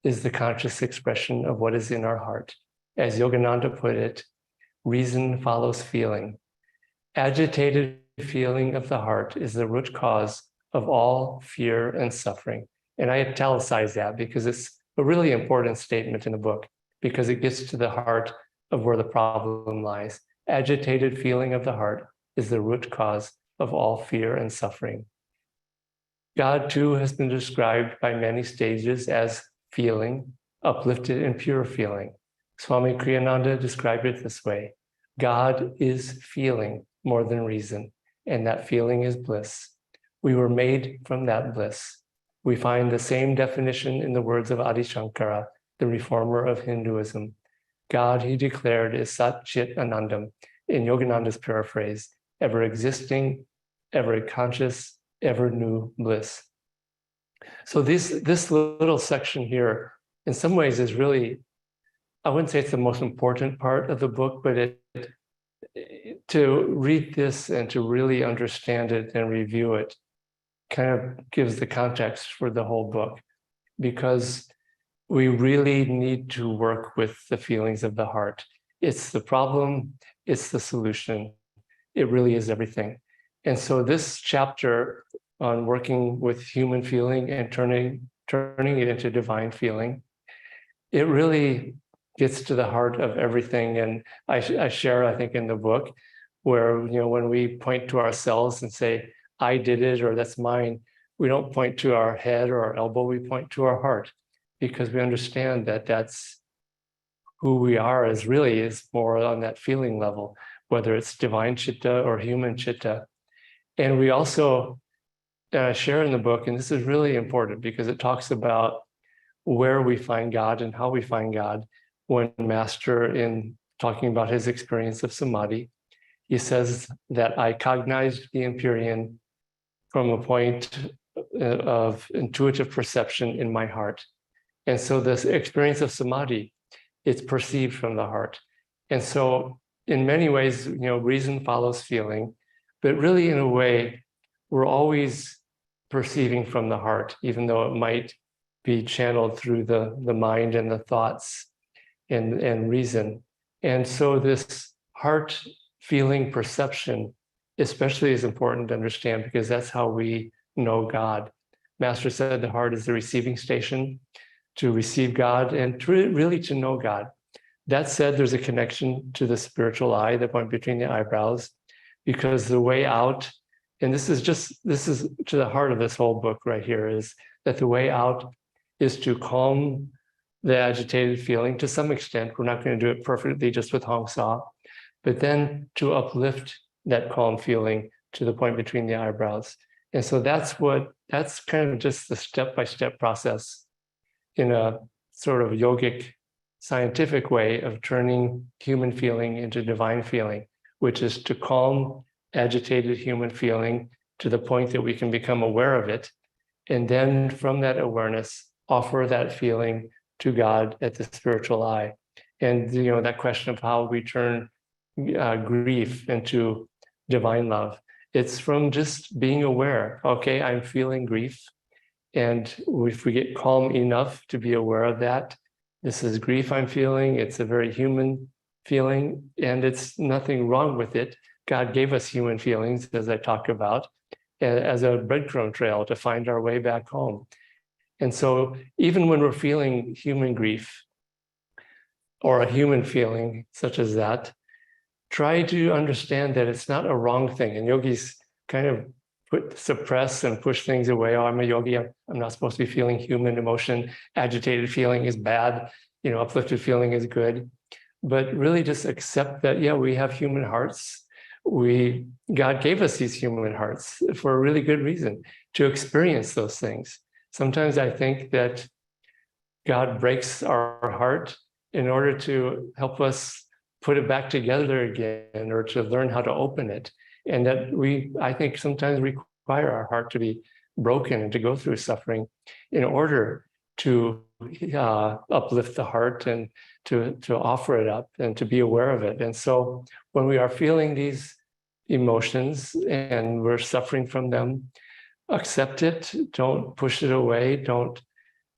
is the conscious expression of what is in our heart. As Yogananda put it, reason follows feeling. Agitated feeling of the heart is the root cause of all fear and suffering. And I italicize that because it's a really important statement in the book, because it gets to the heart of where the problem lies. Agitated feeling of the heart is the root cause of all fear and suffering. God, too, has been described by many stages as feeling, uplifted and pure feeling. Swami Kriyananda described it this way: God is feeling more than reason, and that feeling is bliss. We were made from that bliss. We find the same definition in the words of Adi Shankara, the reformer of Hinduism. God, he declared, is Sat Chit Anandam, in Yogananda's paraphrase, ever existing, ever conscious, ever new bliss. So this little section here, in some ways, is really, I wouldn't say it's the most important part of the book, but to read this and to really understand it and review it kind of gives the context for the whole book, because we really need to work with the feelings of the heart. It's the problem, it's the solution. It really is everything. And so this chapter on working with human feeling and turning it into divine feeling, it really gets to the heart of everything. And I share, I think, in the book, where, when we point to ourselves and say, I did it, or that's mine, we don't point to our head or our elbow, we point to our heart, because we understand that that's who we are, is more on that feeling level, whether it's divine chitta or human chitta. And we also share in the book, and this is really important because it talks about where we find God and how we find God. When Master, in talking about his experience of samadhi, he says that I cognized the Empyrean from a point of intuitive perception in my heart. And so this experience of samadhi, it's perceived from the heart. And so in many ways, reason follows feeling, but really in a way, we're always perceiving from the heart, even though it might be channeled through the mind and the thoughts and reason. And so this heart feeling perception especially is important to understand, because that's how we know God. Master said the heart is the receiving station to receive God and really to know God. That said, there's a connection to the spiritual eye, the point between the eyebrows, because the way out, and this is to the heart of this whole book right here, is that the way out is to calm the agitated feeling to some extent. We're not going to do it perfectly just with Hong Sa, but then to uplift that calm feeling to the point between the eyebrows. And so that's kind of just the step-by-step process in a sort of yogic, scientific way of turning human feeling into divine feeling, which is to calm agitated human feeling to the point that we can become aware of it. And then from that awareness, offer that feeling to God at the spiritual eye. And that question of how we turn grief into divine love, it's from just being aware. Okay, I'm feeling grief, and if we get calm enough to be aware of that, this is grief I'm feeling. It's a very human feeling, and it's nothing wrong with it. God gave us human feelings, as I talk about, as a breadcrumb trail to find our way back home. And so even when we're feeling human grief or a human feeling such as that, try to understand that it's not a wrong thing. And yogis kind of suppress and push things away. Oh, I'm a yogi. I'm not supposed to be feeling human emotion. Agitated feeling is bad. Uplifted feeling is good. But really just accept that, yeah, we have human hearts. God gave us these human hearts for a really good reason, to experience those things. Sometimes I think that God breaks our heart in order to help us put it back together again, or to learn how to open it. And that I think sometimes require our heart to be broken and to go through suffering in order to uplift the heart and to offer it up and to be aware of it. And so when we are feeling these emotions and we're suffering from them, accept it. Don't push it away. Don't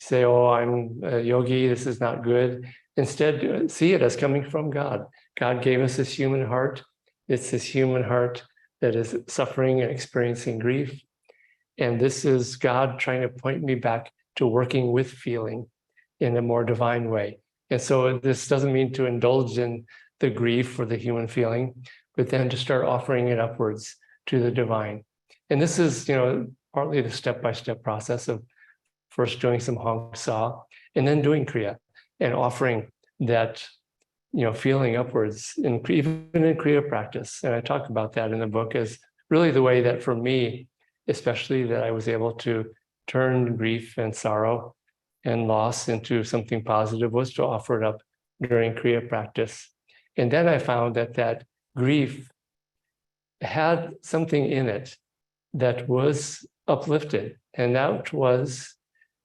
say, oh, I'm a yogi, this is not good. Instead, see it as coming from God. God gave us this human heart. It's this human heart that is suffering and experiencing grief. And this is God trying to point me back to working with feeling in a more divine way. And so this doesn't mean to indulge in the grief or the human feeling, but then to start offering it upwards to the divine. And this is, partly the step-by-step process of first doing some Hong Sa and then doing Kriya and offering that, feeling upwards, even in Kriya practice. And I talk about that in the book as really the way that for me, especially, that I was able to turn grief and sorrow and loss into something positive was to offer it up during Kriya practice. And then I found that grief had something in it that was uplifted, and that was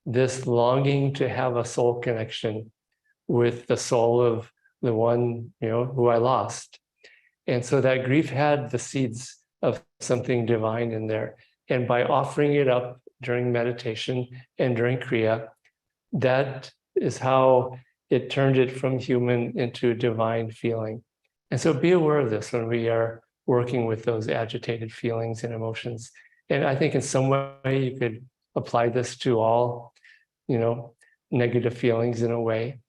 this longing to have a soul connection with the soul of the one, who I lost. And so that grief had the seeds of something divine in there. And by offering it up during meditation and during Kriya, that is how it turned it from human into divine feeling. And so be aware of this when we are working with those agitated feelings and emotions. And I think in some way you could apply this to all, negative feelings in a way.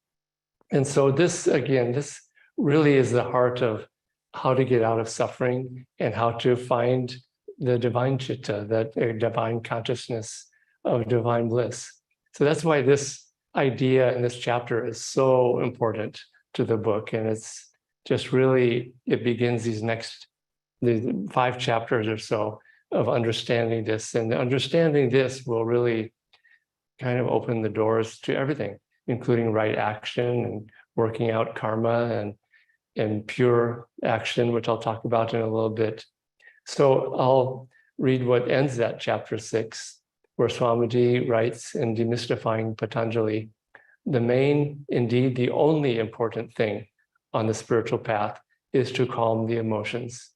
And so this really is the heart of how to get out of suffering and how to find the divine chitta, that divine consciousness of divine bliss. So that's why this idea in this chapter is so important to the book. And it's just really, it begins these 5 chapters or so of understanding this. And understanding this will really kind of open the doors to everything, including right action and working out karma and pure action, which I'll talk about in a little bit. So I'll read what ends that chapter 6, where Swamiji writes in Demystifying Patanjali, the main, indeed the only important thing on the spiritual path is to calm the emotions.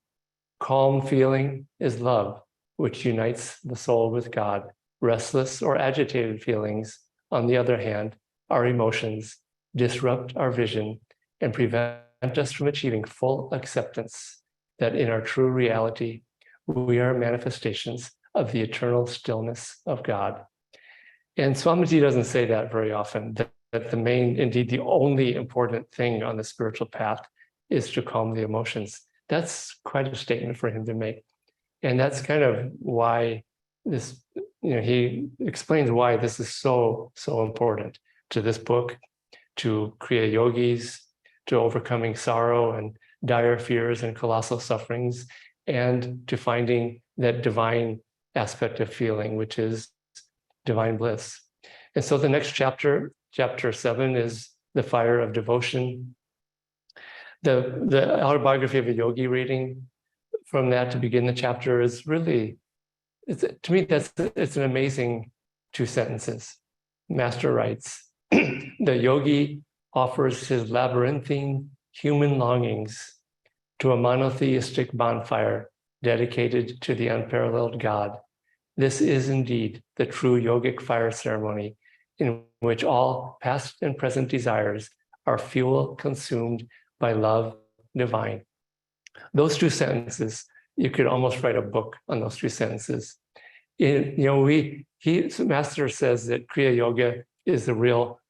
Calm feeling is love, which unites the soul with God. Restless or agitated feelings, on the other hand, are emotions, disrupt our vision, and prevent us from achieving full acceptance that in our true reality, we are manifestations of the eternal stillness of God. And Swamiji doesn't say that very often, that the main, indeed the only important thing on the spiritual path is to calm the emotions. That's quite a statement for him to make. And that's kind of why this, he explains why this is so important to this book, to Kriya Yogis, to overcoming sorrow and dire fears and colossal sufferings, and to finding that divine aspect of feeling, which is divine bliss. And so the next chapter, chapter 7, is the fire of devotion. The autobiography of a yogi reading from that to begin the chapter is really, to me, it's an amazing 2 sentences. Master writes, the yogi offers his labyrinthine human longings to a monotheistic bonfire dedicated to the unparalleled God. This is indeed the true yogic fire ceremony in which all past and present desires are fuel consumed by love divine. Those 2 sentences, you could almost write a book on those 2 sentences. Master says that Kriya Yoga is the real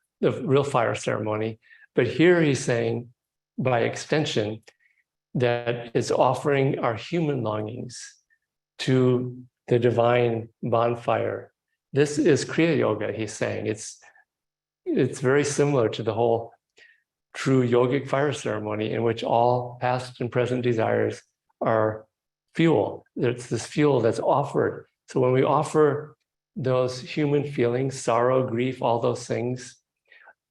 fire ceremony, but here he's saying, by extension, that it's offering our human longings to the divine bonfire. This is Kriya Yoga, he's saying. It's very similar to the whole true yogic fire ceremony in which all past and present desires are fuel. It's this fuel that's offered. So when we offer those human feelings, sorrow, grief, all those things,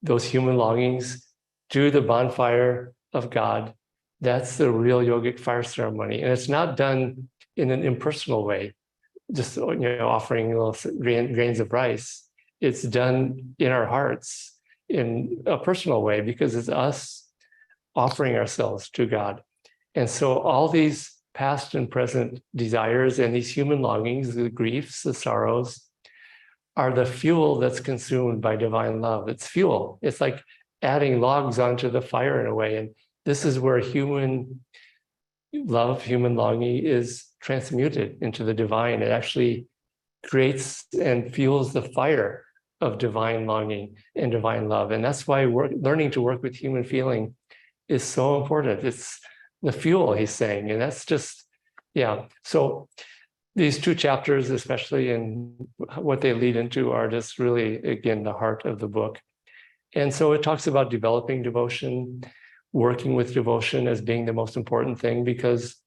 those human longings to the bonfire of God, that's the real yogic fire ceremony. And it's not done in an impersonal way, just offering little grains of rice. It's done in our hearts in a personal way because it's us offering ourselves to God. And so all these past and present desires and these human longings, the griefs, the sorrows, are the fuel that's consumed by divine love. It's fuel. It's like adding logs onto the fire in a way. And this is where human love, human longing is transmuted into the divine. It actually creates and fuels the fire of divine longing and divine love. And that's why learning to work with human feeling is so important. It's the fuel, he's saying. And that's just, yeah. So these two chapters, especially, and what they lead into are just really, again, the heart of the book. And so it talks about developing devotion, working with devotion as being the most important thing, because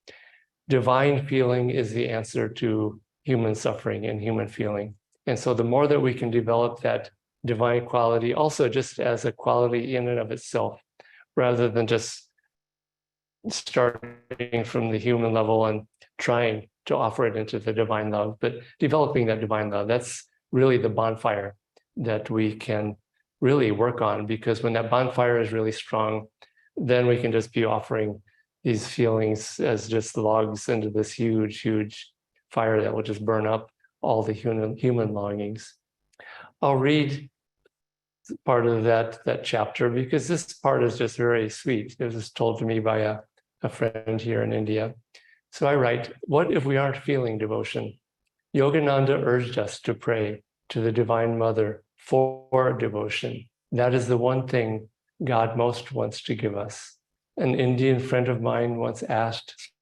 divine feeling is the answer to human suffering and human feeling. And so the more that we can develop that divine quality, also just as a quality in and of itself, rather than just starting from the human level and trying to offer it into the divine love, but developing that divine love, that's really the bonfire that we can really work on, because when that bonfire is really strong, then we can just be offering these feelings as just logs into this huge, huge fire that will just burn up all the human longings. I'll read part of that chapter because this part is just very sweet. It was told to me by a friend here in India. So I write, what if we aren't feeling devotion? Yogananda urged us to pray to the Divine Mother for devotion. That is the one thing God most wants to give us. An Indian friend of mine once asked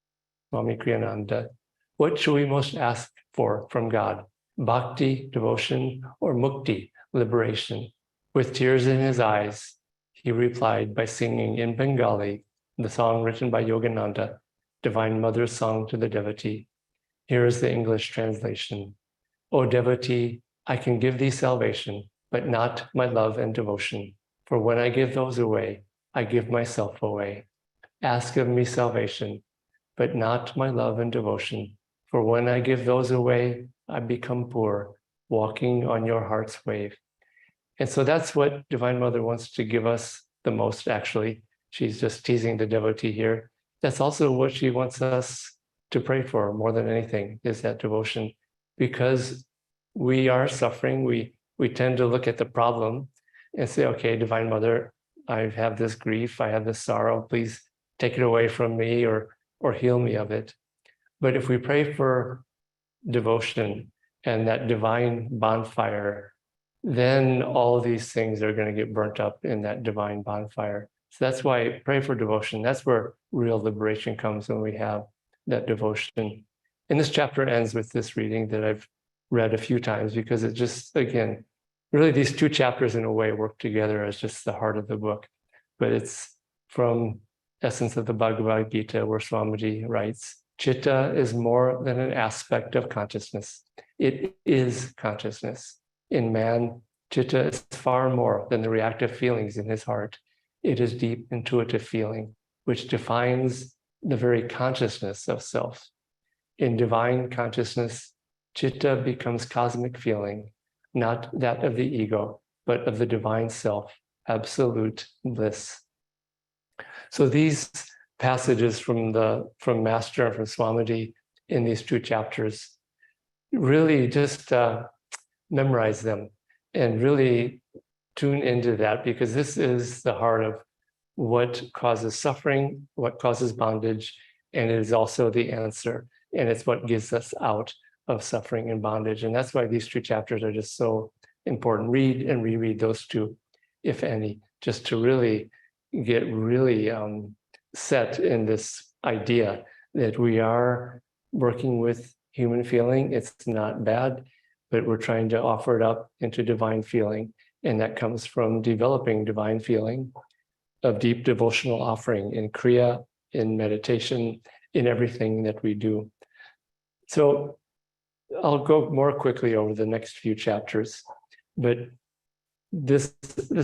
Swami Kriyananda, what should we most ask for from God? Bhakti, devotion, or mukti, liberation? With tears in his eyes, he replied by singing in Bengali the song written by Yogananda, Divine Mother's Song to the Devotee. Here is the English translation. O devotee, I can give thee salvation, but not my love and devotion. For when I give those away, I give myself away. Ask of me salvation, but not my love and devotion. For when I give those away, I become poor, walking on your heart's wave. And so that's what Divine Mother wants to give us the most, actually. She's just teasing the devotee here. That's also what she wants us to pray for more than anything, is that devotion. Because we are suffering, we tend to look at the problem and say, okay, Divine Mother, I have this grief, I have this sorrow, please take it away from me or heal me of it. But if we pray for devotion and that divine bonfire, then all these things are going to get burnt up in that divine bonfire. So that's why pray for devotion. That's where real liberation comes, when we have that devotion. And this chapter ends with this reading that I've read a few times, because it just, again, really these two chapters in a way work together as just the heart of the book. But it's from Essence of the Bhagavad Gita, where Swamiji writes, Chitta is more than an aspect of consciousness. It is consciousness. In man, Chitta is far more than the reactive feelings in his heart. It is deep intuitive feeling, which defines the very consciousness of self. In divine consciousness, Chitta becomes cosmic feeling, not that of the ego, but of the divine self, absolute bliss. So these passages from Master and from Swamiji in these two chapters, really just memorize them and really tune into that, because this is the heart of what causes suffering, what causes bondage, and it is also the answer. And it's what gets us out of suffering and bondage. And that's why these two chapters are just so important. Read and reread those two, if any, just to really get really set in this idea that we are working with human feeling. It's not bad, but we're trying to offer it up into divine feeling. And that comes from developing divine feeling of deep devotional offering in Kriya, in meditation, in everything that we do. So I'll go more quickly over the next few chapters, but this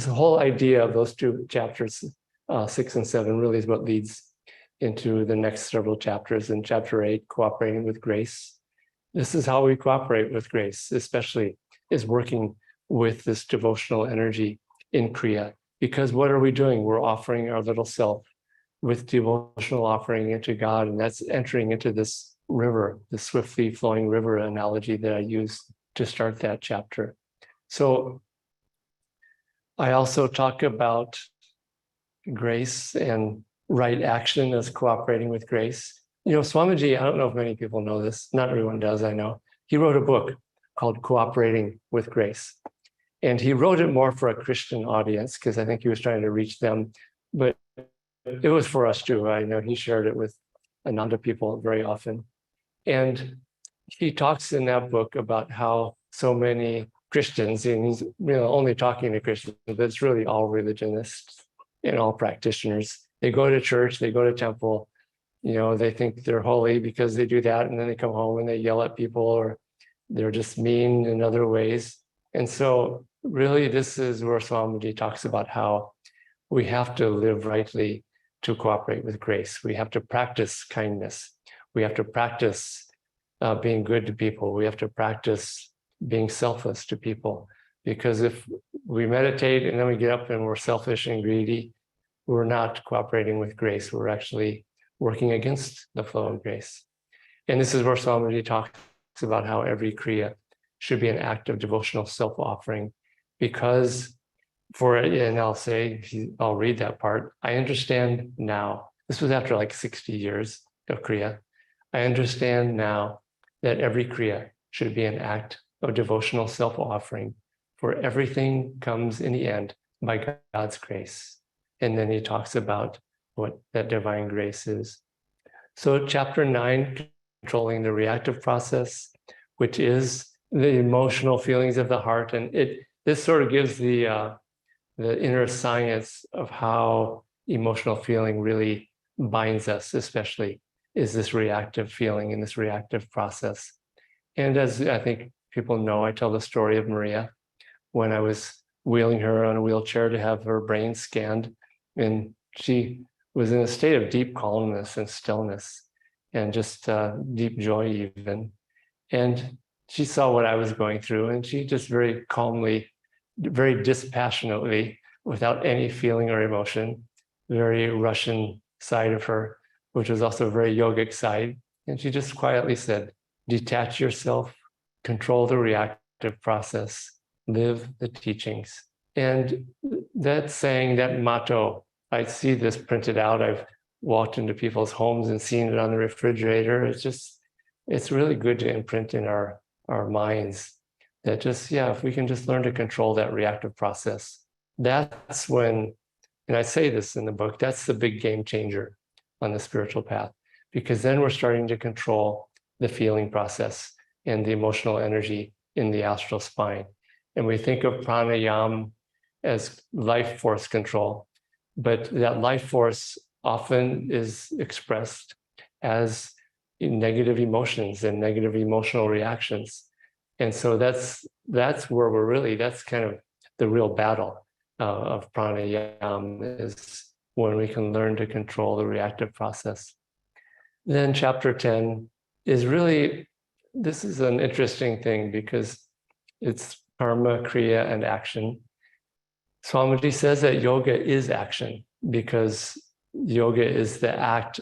whole idea of those two chapters, 6 and 7, really is what leads into the next several chapters. In chapter 8, cooperating with grace. This is how we cooperate with grace, especially is working with this devotional energy in Kriya. Because what are we doing? We're offering our little self with devotional offering into God, and that's entering into this river, the swiftly flowing river analogy that I used to start that chapter. So I also talk about grace and right action as cooperating with grace. You know, Swamiji, I don't know if many people know this, not everyone does, I know. He wrote a book called Cooperating with Grace. And he wrote it more for a Christian audience because I think he was trying to reach them, but it was for us too. I know he shared it with Ananda people very often. And he talks in that book about how so many Christians, and he's only talking to Christians, but it's really all religionists and all practitioners. They go to church, they go to temple, they think they're holy because they do that, and then they come home and they yell at people, or they're just mean in other ways. And so really this is where Swamiji talks about how we have to live rightly to cooperate with grace. We have to practice kindness. We have to practice being good to people. We have to practice being selfless to people. Because if we meditate and then we get up and we're selfish and greedy, we're not cooperating with grace. We're actually working against the flow of grace. And this is where Swamiji talks about how every Kriya should be an act of devotional self-offering, because and I'll read that part. I understand now, this was after like 60 years of Kriya. I understand now that every Kriya should be an act of devotional self-offering, for everything comes in the end by God's grace. And then he talks about what that divine grace is. So chapter 9, controlling the reactive process, which is the emotional feelings of the heart. And this sort of gives the inner science of how emotional feeling really binds us, especially is this reactive feeling and this reactive process. And as I think people know, I tell the story of Maria when I was wheeling her on a wheelchair to have her brain scanned, and she was in a state of deep calmness and stillness and just deep joy even. And she saw what I was going through, and she just very calmly, very dispassionately, without any feeling or emotion, very Russian side of her, which was also a very yogic side. And she just quietly said, detach yourself, control the reactive process, live the teachings. And that saying, that motto, I see this printed out. I've walked into people's homes and seen it on the refrigerator. It's really good to imprint in our minds that if we can just learn to control that reactive process, that's when, and I say this in the book, that's the big game changer on the spiritual path, because then we're starting to control the feeling process and the emotional energy in the astral spine. And we think of pranayama as life force control, but that life force often is expressed as negative emotions and negative emotional reactions. And so that's where that's kind of the real battle of pranayama, is when we can learn to control the reactive process. Then chapter 10 is really, this is an interesting thing because it's karma, kriya, and action. Swamiji says that yoga is action, because yoga is the act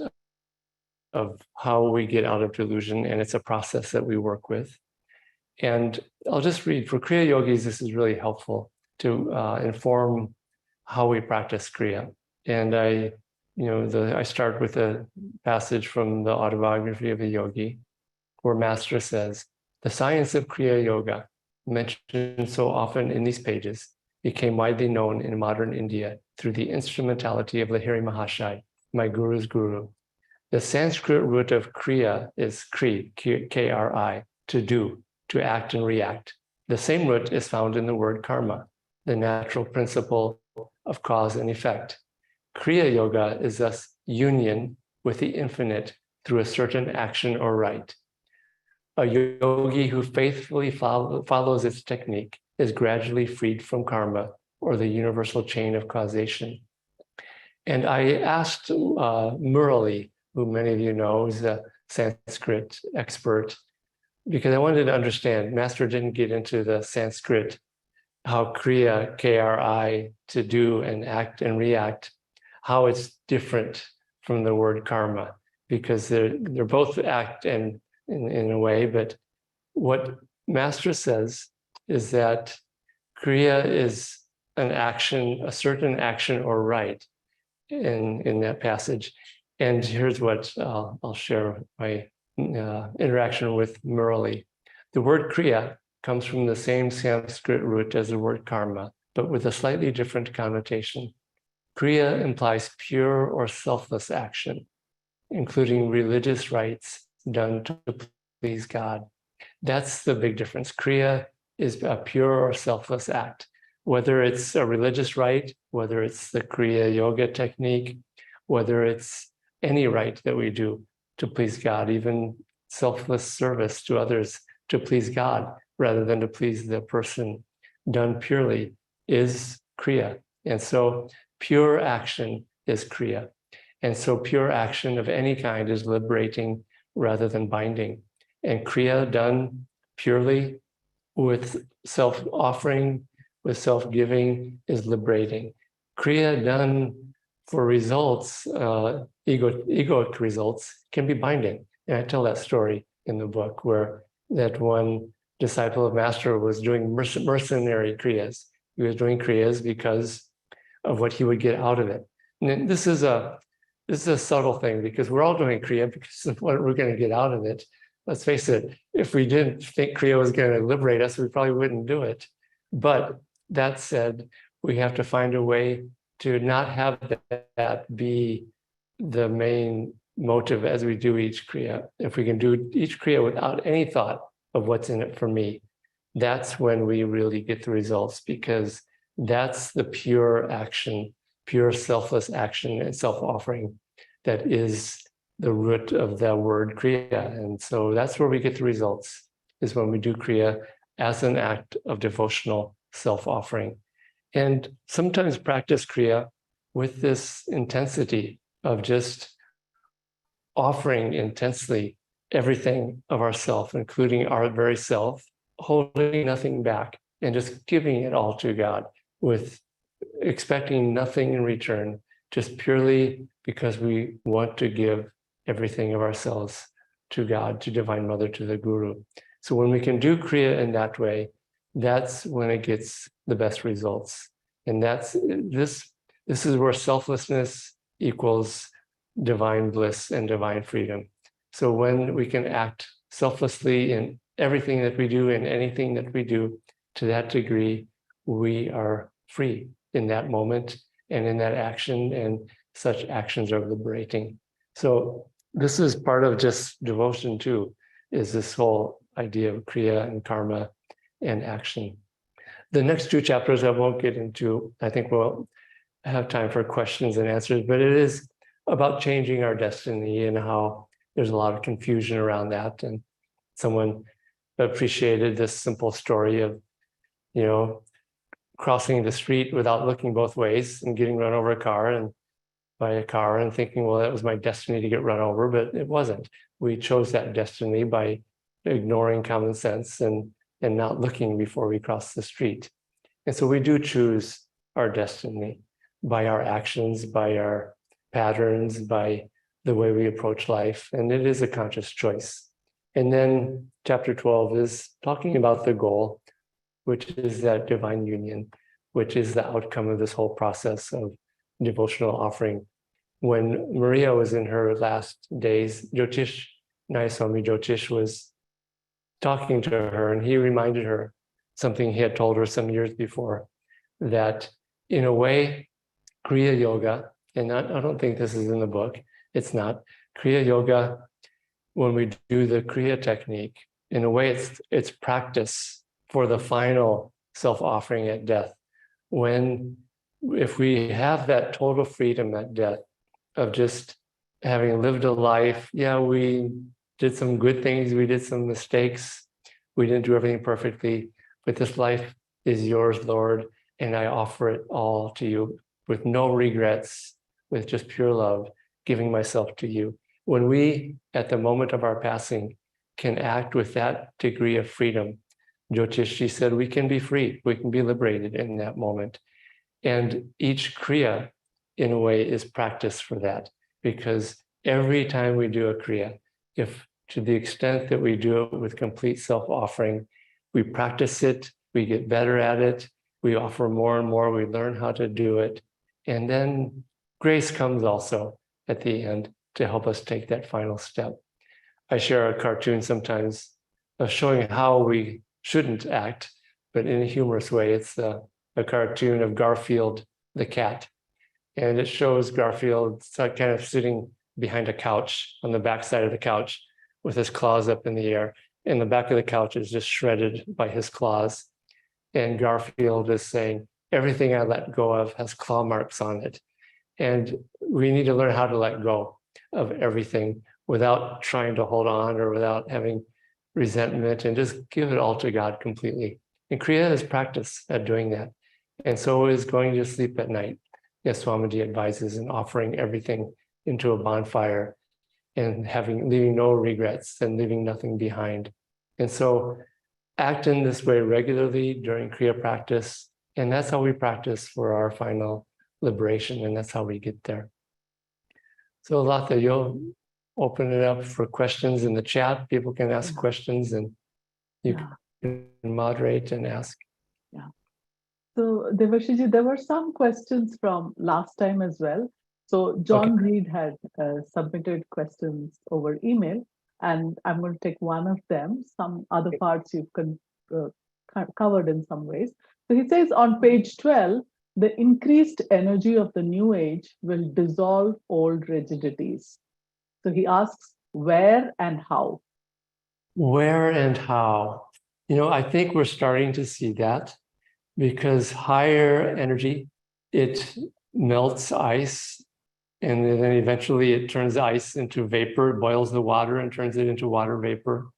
of how we get out of delusion, and it's a process that we work with. And I'll just read, for Kriya yogis, this is really helpful to inform how we practice Kriya. And I start with a passage from the autobiography of a yogi, where Master says, the science of Kriya Yoga, mentioned so often in these pages, became widely known in modern India through the instrumentality of Lahiri Mahashai, my guru's guru. The Sanskrit root of Kriya is Kri, K-R-I, to do, to act and react. The same root is found in the word karma, the natural principle of cause and effect. Kriya Yoga is thus union with the infinite through a certain action or rite. A yogi who faithfully follows its technique is gradually freed from karma, or the universal chain of causation. And I asked Murali, who many of you know is a Sanskrit expert, because I wanted to understand. Master didn't get into the Sanskrit, how Kriya, K-R-I, to do and act and react, how it's different from the word karma, because they're both act and in a way, but what Master says is that Kriya is an action, a certain action or rite in that passage. And here's what I'll share my interaction with Murali. The word Kriya comes from the same Sanskrit root as the word karma, but with a slightly different connotation. Kriya implies pure or selfless action, including religious rites done to please God. That's the big difference. Kriya is a pure or selfless act, whether it's a religious rite, whether it's the Kriya Yoga technique, whether it's any rite that we do to please God, even selfless service to others to please God rather than to please the person, done purely, is Kriya. And so pure action is Kriya. And so pure action of any kind is liberating rather than binding. And Kriya done purely with self-offering, with self-giving, is liberating. Kriya done for results, egoic results, can be binding. And I tell that story in the book, where that one disciple of Master was doing mercenary Kriyas. He was doing Kriyas because of what he would get out of it. And this is a subtle thing, because we're all doing Kriya because of what we're going to get out of it. Let's face it, if we didn't think Kriya was going to liberate us, we probably wouldn't do it. But that said, we have to find a way to not have that be the main motive as we do each Kriya. If we can do each Kriya without any thought of what's in it for me, that's when we really get the results, because that's the pure action, pure selfless action and self-offering that is the root of the word Kriya. And so that's where we get the results, is when we do Kriya as an act of devotional self-offering. And sometimes practice Kriya with this intensity of just offering intensely everything of ourself, including our very self, holding nothing back and just giving it all to God with expecting nothing in return, just purely because we want to give everything of ourselves to God, to Divine Mother, to the Guru. So when we can do Kriya in that way, that's when it gets the best results. And this is where selflessness equals divine bliss and divine freedom. So when we can act selflessly in everything that we do and anything that we do, to that degree, we are free in that moment and in that action, and such actions are liberating. So this is part of just devotion too, is this whole idea of Kriya and karma and action. The next two chapters I won't get into. I think we'll have time for questions and answers, but it is about changing our destiny and how there's a lot of confusion around that. And someone appreciated this simple story of, crossing the street without looking both ways and getting run over by a car and thinking, well, that was my destiny to get run over, but it wasn't. We chose that destiny by ignoring common sense and not looking before we cross the street. And so we do choose our destiny by our actions, by our patterns, by the way we approach life. And it is a conscious choice. And then chapter 12 is talking about the goal, which is that divine union, which is the outcome of this whole process of devotional offering. When Maria was in her last days, Nayaswami Devarshi was talking to her, and he reminded her something he had told her some years before, that in a way, Kriya Yoga, and I don't think this is in the book, it's not, Kriya Yoga, when we do the Kriya technique, in a way it's practice for the final self-offering at death. If we have that total freedom at death of just having lived a life, yeah, we did some good things, we did some mistakes, we didn't do everything perfectly, but this life is yours, Lord, and I offer it all to you with no regrets, with just pure love, giving myself to you. When we, at the moment of our passing, can act with that degree of freedom, Jyotish said, we can be free, we can be liberated in that moment. And each Kriya, in a way, is practice for that, because every time we do a Kriya, if to the extent that we do it with complete self-offering, we practice it, we get better at it, we offer more and more, we learn how to do it. And then grace comes also at the end to help us take that final step. I share a cartoon sometimes of showing how we shouldn't act, but in a humorous way. It's a cartoon of Garfield the cat. And it shows Garfield kind of sitting behind a couch on the backside of the couch with his claws up in the air. And the back of the couch is just shredded by his claws. And Garfield is saying, everything I let go of has claw marks on it. And we need to learn how to let go of everything without trying to hold on or without having resentment, and just give it all to God completely. And Kriya is practice at doing that. And so is going to sleep at night. Nayaswami advises in offering everything into a bonfire and leaving no regrets and leaving nothing behind. And so act in this way regularly during Kriya practice. And that's how we practice for our final liberation. And that's how we get there. So Latha, you'll open it up for questions in the chat. People can ask questions and you can moderate and ask. Yeah. So Devarshiji, there were some questions from last time as well. So John Reed had submitted questions over email, and I'm going to take one of them. Some other parts you've covered in some ways. So he says on page 12, the increased energy of the new age will dissolve old rigidities. So he asks, where and how? Where and how? I think we're starting to see that, because higher energy, it melts ice, and then eventually it turns ice into vapor, boils the water and turns it into water vapor.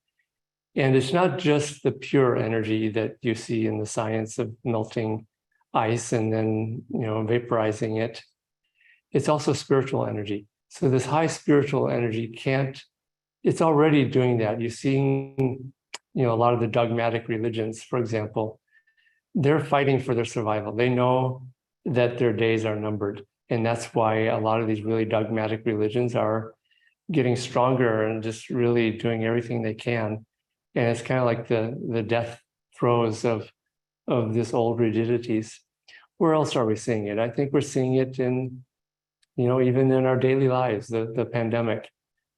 And it's not just the pure energy that you see in the science of melting ice and then vaporizing it. It's also spiritual energy. So this high spiritual energy it's already doing that. You're seeing, a lot of the dogmatic religions, for example, they're fighting for their survival. They know that their days are numbered. And that's why a lot of these really dogmatic religions are getting stronger and just really doing everything they can. And it's kind of like the death throes of this old rigidities. Where else are we seeing it? I think we're seeing it in, even in our daily lives. The pandemic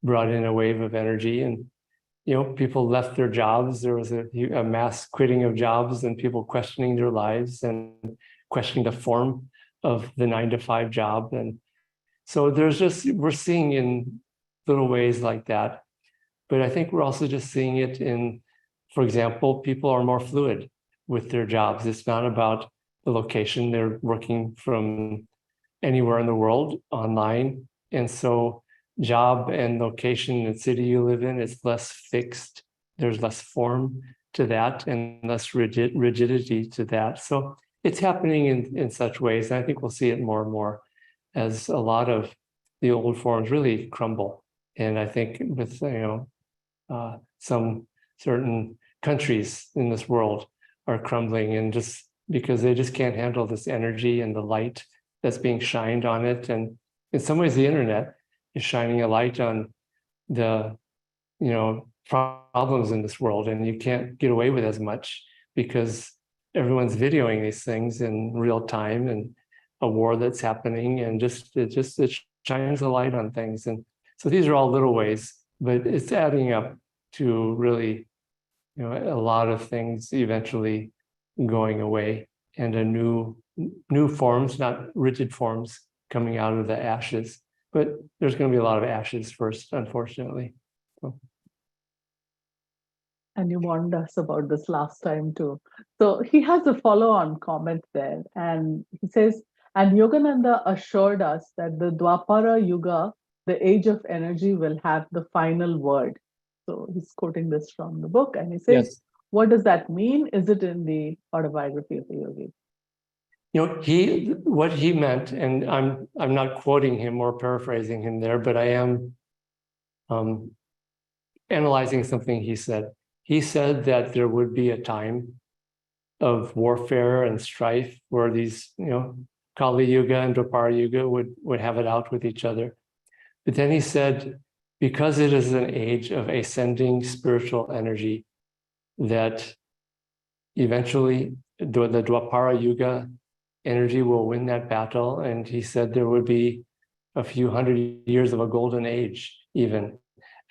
brought in a wave of energy, and people left their jobs. There was a mass quitting of jobs and people questioning their lives and questioning the form of the 9-to-5 job. And so we're seeing in little ways like that. But I think we're also just seeing it in, for example, people are more fluid with their jobs. It's not about the location. They're working from anywhere in the world online. And so job and location and city you live in is less fixed. There's less form to that and less rigidity to that. So it's happening in such ways. And I think we'll see it more and more as a lot of the old forms really crumble. And I think with, some certain countries in this world are crumbling, and just because they just can't handle this energy and the light that's being shined on it. And in some ways, the internet is shining a light on the, problems in this world, and you can't get away with as much because everyone's videoing these things in real time, and a war that's happening, and it shines a light on things. And so these are all little ways, but it's adding up to really, a lot of things eventually going away, and a new forms, not rigid forms, coming out of the ashes but there's going to be a lot of ashes first, unfortunately. So. And you warned us about this last time too. So he has a follow-on comment there, and he says, and Yogananda assured us that the Dwapara Yuga, the age of energy, will have the final word. So he's quoting this from the book, and he says, Yes. What does that mean? Is it in the autobiography of the yogi? You know, what he meant, and I'm not quoting him or paraphrasing him there, but I am analyzing something he said. He said that there would be a time of warfare and strife where these, Kali Yuga and Dwapara Yuga would have it out with each other. But then he said, because it is an age of ascending spiritual energy, that eventually the Dwapara Yuga energy will win that battle. And he said there would be a few hundred years of a golden age, even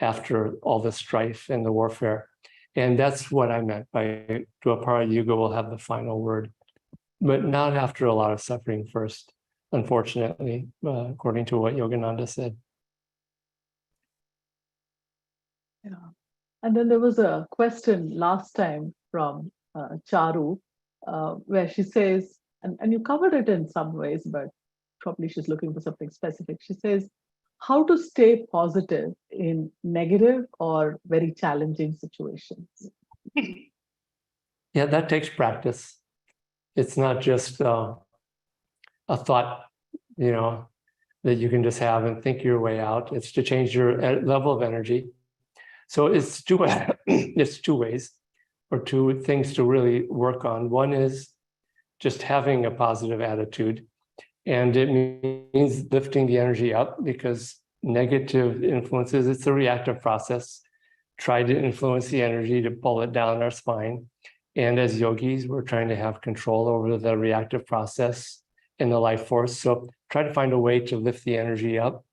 after all the strife and the warfare. And that's what I meant by Dwapara Yuga will have the final word, but not after a lot of suffering first, unfortunately, according to what Yogananda said. Yeah. And then there was a question last time from Charu, where she says, and you covered it in some ways, but probably she's looking for something specific. She says, how to stay positive in negative or very challenging situations? Yeah, that takes practice. It's not just a thought, that you can just have and think your way out. It's to change your level of energy. So it's it's two ways or two things to really work on. One is just having a positive attitude. And it means lifting the energy up, because negative influences, it's a reactive process. Try to influence the energy to pull it down our spine. And as yogis, we're trying to have control over the reactive process in the life force. So try to find a way to lift the energy up.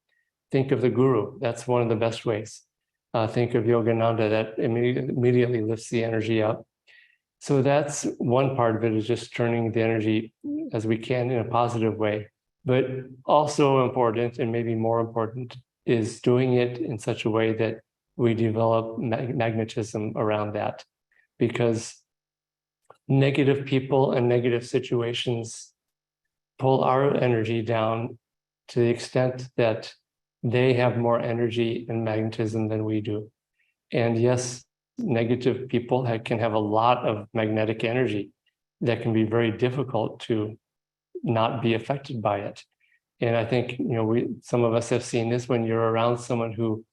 Think of the guru. That's one of the best ways. Think of Yogananda. That immediately lifts the energy up. So that's one part of it, is just turning the energy as we can in a positive way. But also important, and maybe more important, is doing it in such a way that we develop magnetism around that. Because negative people and negative situations pull our energy down to the extent that they have more energy and magnetism than we do. And yes, negative people can have a lot of magnetic energy that can be very difficult to not be affected by it. And I think, some of us have seen this when you're around someone who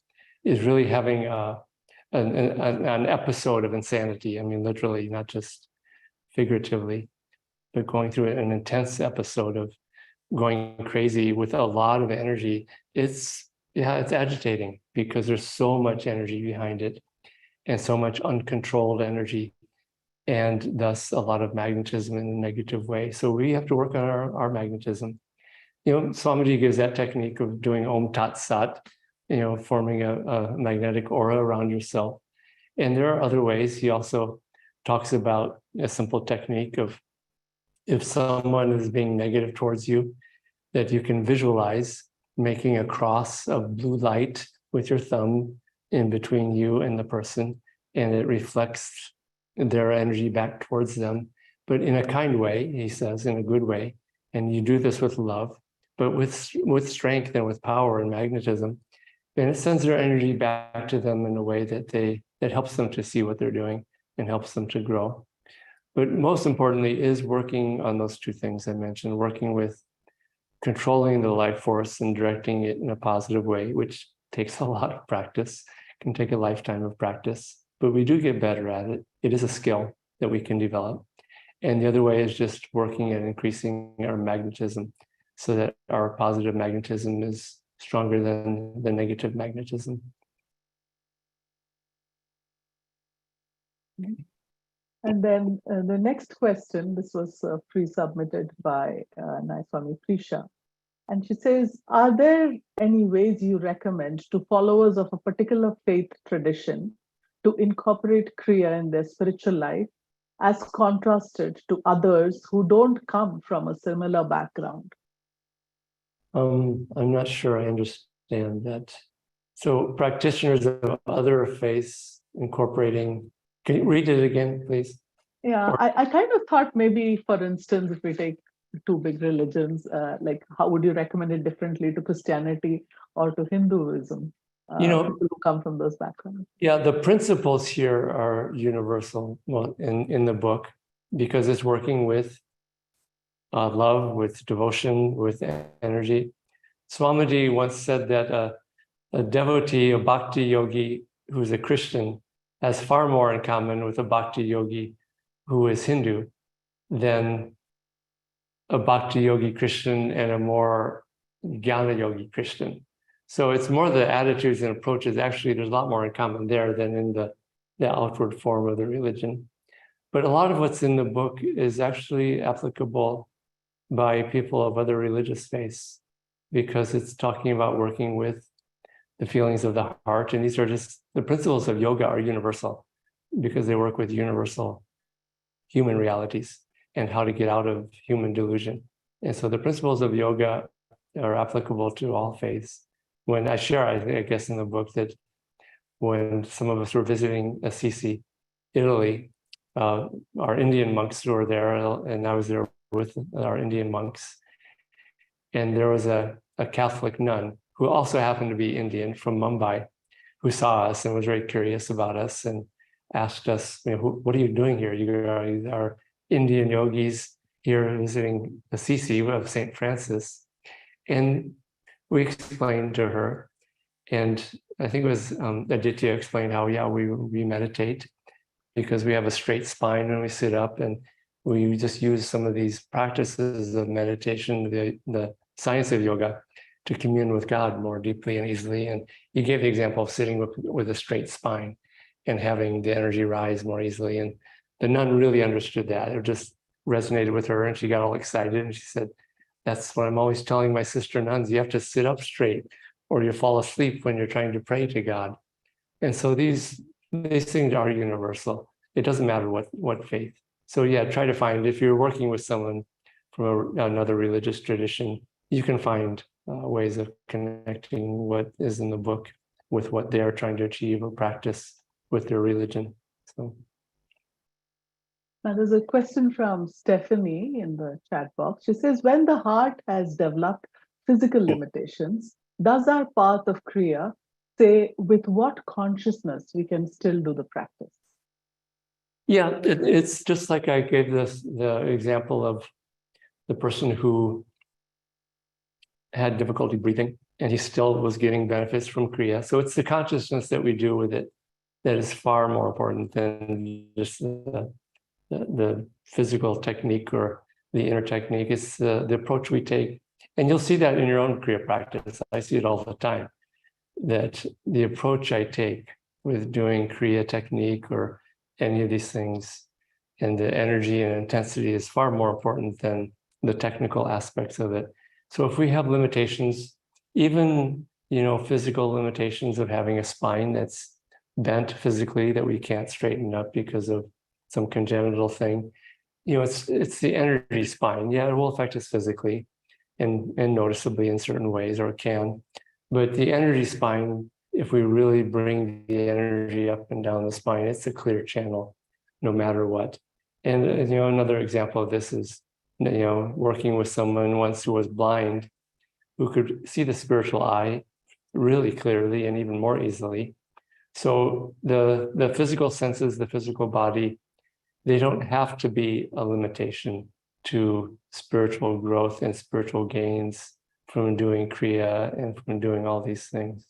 is really having an episode of insanity. I mean, literally, not just figuratively, but going through an intense episode of going crazy with a lot of energy. It's agitating, because there's so much energy behind it, and so much uncontrolled energy, and thus a lot of magnetism in a negative way. So we have to work on our magnetism. Swamiji gives that technique of doing Om Tat Sat, forming a magnetic aura around yourself. And there are other ways. He also talks about a simple technique of, if someone is being negative towards you, that you can visualize making a cross of blue light with your thumb in between you and the person, and it reflects their energy back towards them, but in a kind way, he says, in a good way. And you do this with love, but with strength and with power and magnetism. And it sends their energy back to them in a way that helps them to see what they're doing and helps them to grow. But most importantly is working on those two things I mentioned, working with controlling the life force and directing it in a positive way, which takes a lot of practice, can take a lifetime of practice, but we do get better at it. It is a skill that we can develop. And the other way is just working at increasing our magnetism, so that our positive magnetism is stronger than the negative magnetism. And then the next question, this was pre-submitted by Nayaswami Prisha. And she says, are there any ways you recommend to followers of a particular faith tradition to incorporate Kriya in their spiritual life, as contrasted to others who don't come from a similar background? I'm not sure I understand that. So practitioners of other faiths incorporating, can you read it again, please? Yeah, I kind of thought maybe, for instance, if we take two big religions, like how would you recommend it differently to Christianity or to Hinduism? People who come from those backgrounds. Yeah, the principles here are universal in the book, because it's working with love, with devotion, with energy. Swamiji once said that a devotee, a bhakti yogi who's a Christian, has far more in common with a bhakti yogi who is Hindu than a bhakti yogi Christian and a more jnana yogi Christian. So it's more the attitudes and approaches. Actually, there's a lot more in common there than in the outward form of the religion. But a lot of what's in the book is actually applicable by people of other religious faiths, because it's talking about working with the feelings of the heart. And these are just, the principles of yoga are universal because they work with universal human realities and how to get out of human delusion. And so the principles of yoga are applicable to all faiths. When I share, I guess in the book, that when some of us were visiting Assisi, Italy, our Indian monks were there, and I was there with our Indian monks. And there was a Catholic nun who also happened to be Indian from Mumbai, who saw us and was very curious about us and asked us, what are you doing here? You are Indian yogis here visiting Assisi of St. Francis. And we explained to her, and I think it was Aditya explained how, we meditate because we have a straight spine when we sit up, and we just use some of these practices of meditation, the science of yoga, to commune with God more deeply and easily. And he gave the example of sitting with a straight spine and having the energy rise more easily. And the nun really understood that. It just resonated with her, and she got all excited. And she said, that's what I'm always telling my sister nuns, you have to sit up straight or you fall asleep when you're trying to pray to God. And so these things are universal. It doesn't matter what faith. So yeah, try to find, if you're working with someone from another religious tradition, you can find ways of connecting what is in the book with what they're trying to achieve or practice with their religion. So. Now there's a question from Stephanie in the chat box. She says, when the heart has developed physical limitations, does our path of Kriya say with what consciousness we can still do the practice? Yeah, it's just like I gave the example of the person who had difficulty breathing and he still was getting benefits from Kriya. So it's the consciousness that we do with it that is far more important than just the physical technique or the inner technique. It's the approach we take. And you'll see that in your own Kriya practice. I see it all the time, that the approach I take with doing Kriya technique or any of these things, and the energy and intensity is far more important than the technical aspects of it. So if we have limitations, even physical limitations of having a spine that's bent physically that we can't straighten up because of some congenital thing, it's the energy spine. Yeah, it will affect us physically and noticeably in certain ways, or it can. But the energy spine, if we really bring the energy up and down the spine, it's a clear channel, no matter what. And another example of this is, working with someone once who was blind, who could see the spiritual eye really clearly and even more easily. So the physical senses, the physical body, they don't have to be a limitation to spiritual growth and spiritual gains from doing Kriya and from doing all these things.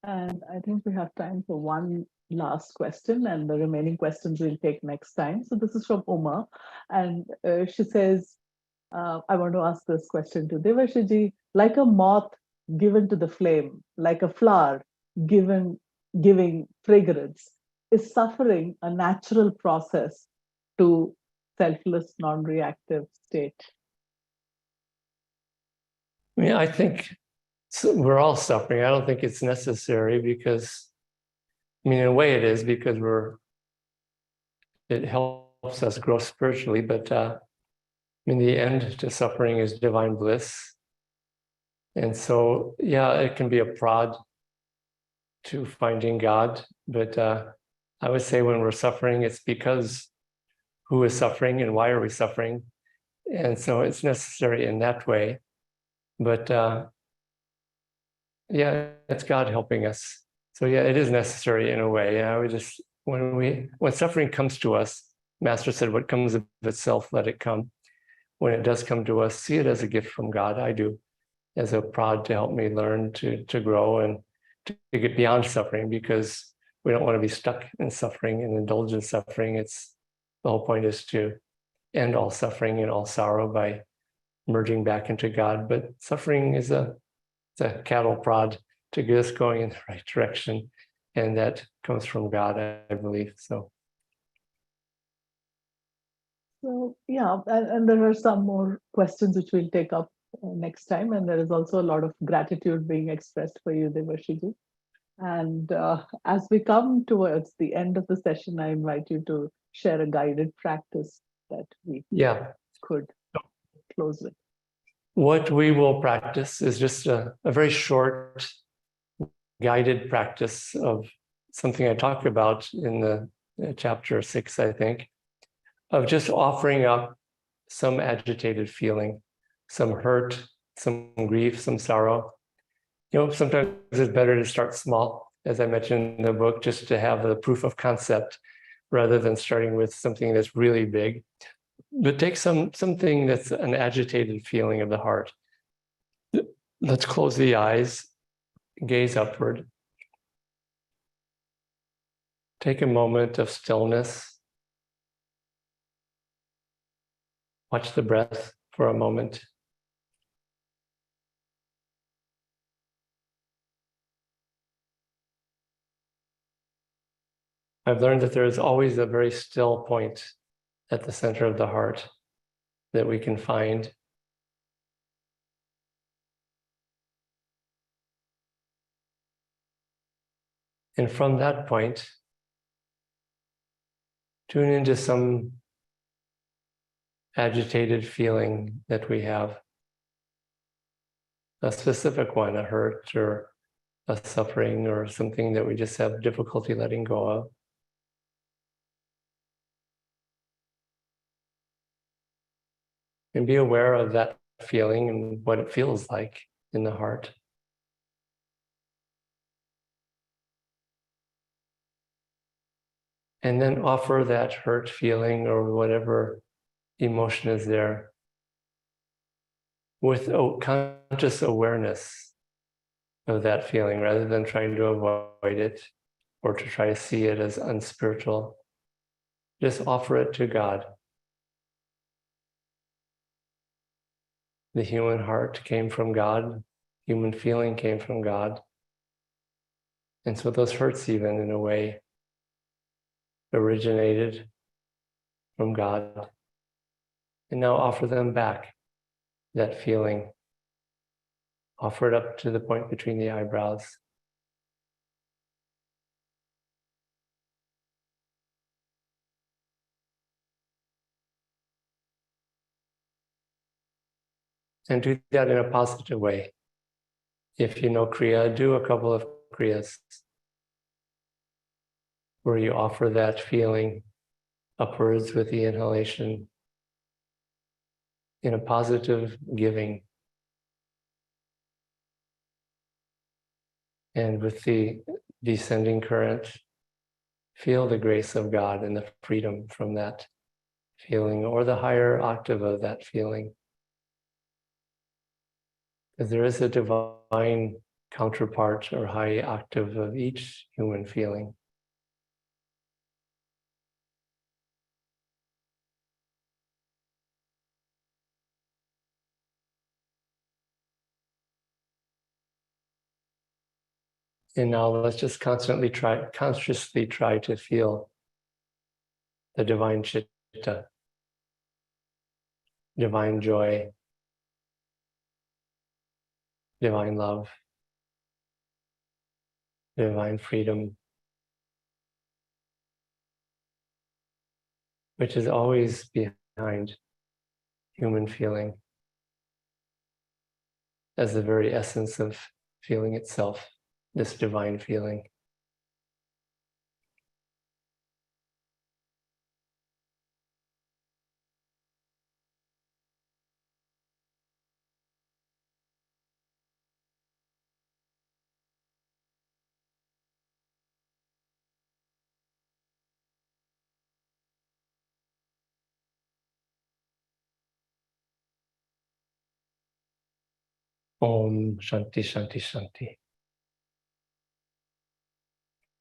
And I think we have time for one last question, and the remaining questions we'll take next time. So this is from Uma, and she says, I want to ask this question to Devarshiji. Like a moth given to the flame, like a flower giving fragrance, is suffering a natural process to selfless, non-reactive state? I think we're all suffering. I don't think it's necessary because, in a way it is, because it helps us grow spiritually, but mean, the end to suffering is divine bliss. And so, yeah, it can be a prod to finding God, but I would say when we're suffering, it's because who is suffering and why are we suffering? And so it's necessary in that way. But yeah, it's God helping us. So yeah, it is necessary in a way. I would just, when suffering comes to us, Master said, what comes of itself, let it come. When it does come to us, see it as a gift from God. I do, as a prod to help me learn to grow and to get beyond suffering, because we don't want to be stuck in suffering and indulge in suffering. The whole point is to end all suffering and all sorrow by merging back into God. But suffering is it's a cattle prod to get us going in the right direction. And that comes from God, I believe. So yeah, and there are some more questions which we'll take up next time. And there is also a lot of gratitude being expressed for you, Devarshiji. And as we come towards the end of the session, I invite you to share a guided practice that we could close with. What we will practice is just a very short guided practice of something I talk about in the chapter 6, I think, of just offering up some agitated feeling, some hurt, some grief, some sorrow. Sometimes it's better to start small, as I mentioned in the book, just to have the proof of concept rather than starting with something that's really big. But take something that's an agitated feeling of the heart. Let's close the eyes, gaze upward. Take a moment of stillness. Watch the breath for a moment. I've learned that there is always a very still point at the center of the heart that we can find. And from that point, tune into some agitated feeling that we have, a specific one, a hurt or a suffering or something that we just have difficulty letting go of. And be aware of that feeling and what it feels like in the heart. And then offer that hurt feeling or whatever emotion is there with conscious awareness of that feeling, rather than trying to avoid it or to try to see it as unspiritual. Just offer it to God. The human heart came from God. Human feeling came from God. And so those hurts, even in a way, originated from God. And now offer them back, that feeling. Offer it up to the point between the eyebrows. And do that in a positive way. If you know Kriya, do a couple of Kriyas where you offer that feeling upwards with the inhalation in a positive giving. And with the descending current, feel the grace of God and the freedom from that feeling, or the higher octave of that feeling. Because there is a divine counterpart or high octave of each human feeling. And now let's just consciously try to feel the divine chitta, divine joy, divine love, divine freedom, which is always behind human feeling as the very essence of feeling itself, this divine feeling. Om Shanti Shanti Shanti.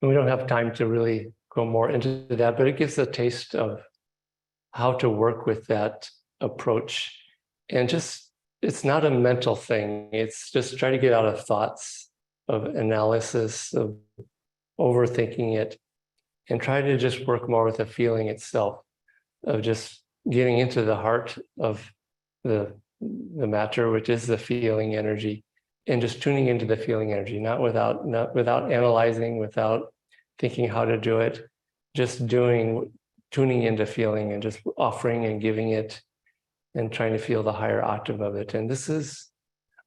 And we don't have time to really go more into that, but it gives a taste of how to work with that approach. And just, it's not a mental thing. It's just try to get out of thoughts, of analysis, of overthinking it, and try to just work more with the feeling itself, of just getting into the heart of the matter, which is the feeling energy, and just tuning into the feeling energy, not without analyzing, without thinking how to do it, just tuning into feeling and just offering and giving it and trying to feel the higher octave of it. And this is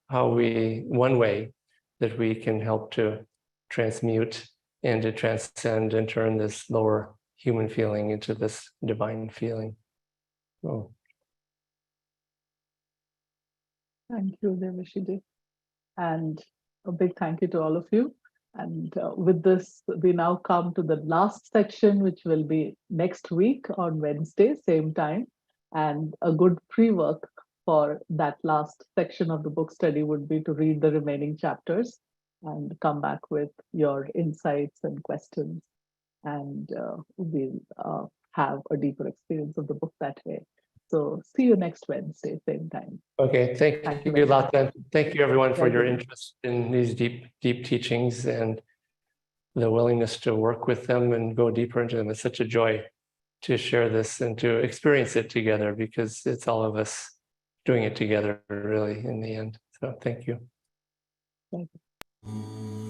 one way that we can help to transmute and to transcend and turn this lower human feeling into this divine feeling. Oh. Thank you, Devarshi. And a big thank you to all of you. And with this, we now come to the last section, which will be next week on Wednesday, same time. And a good pre-work for that last section of the book study would be to read the remaining chapters and come back with your insights and questions. And we'll have a deeper experience of the book that way. So see you next Wednesday, same time. Okay, thank you, Lata. Thank you, everyone, for your interest in these deep teachings and the willingness to work with them and go deeper into them. It's such a joy to share this and to experience it together, because it's all of us doing it together, really, in the end. So thank you. Thank you.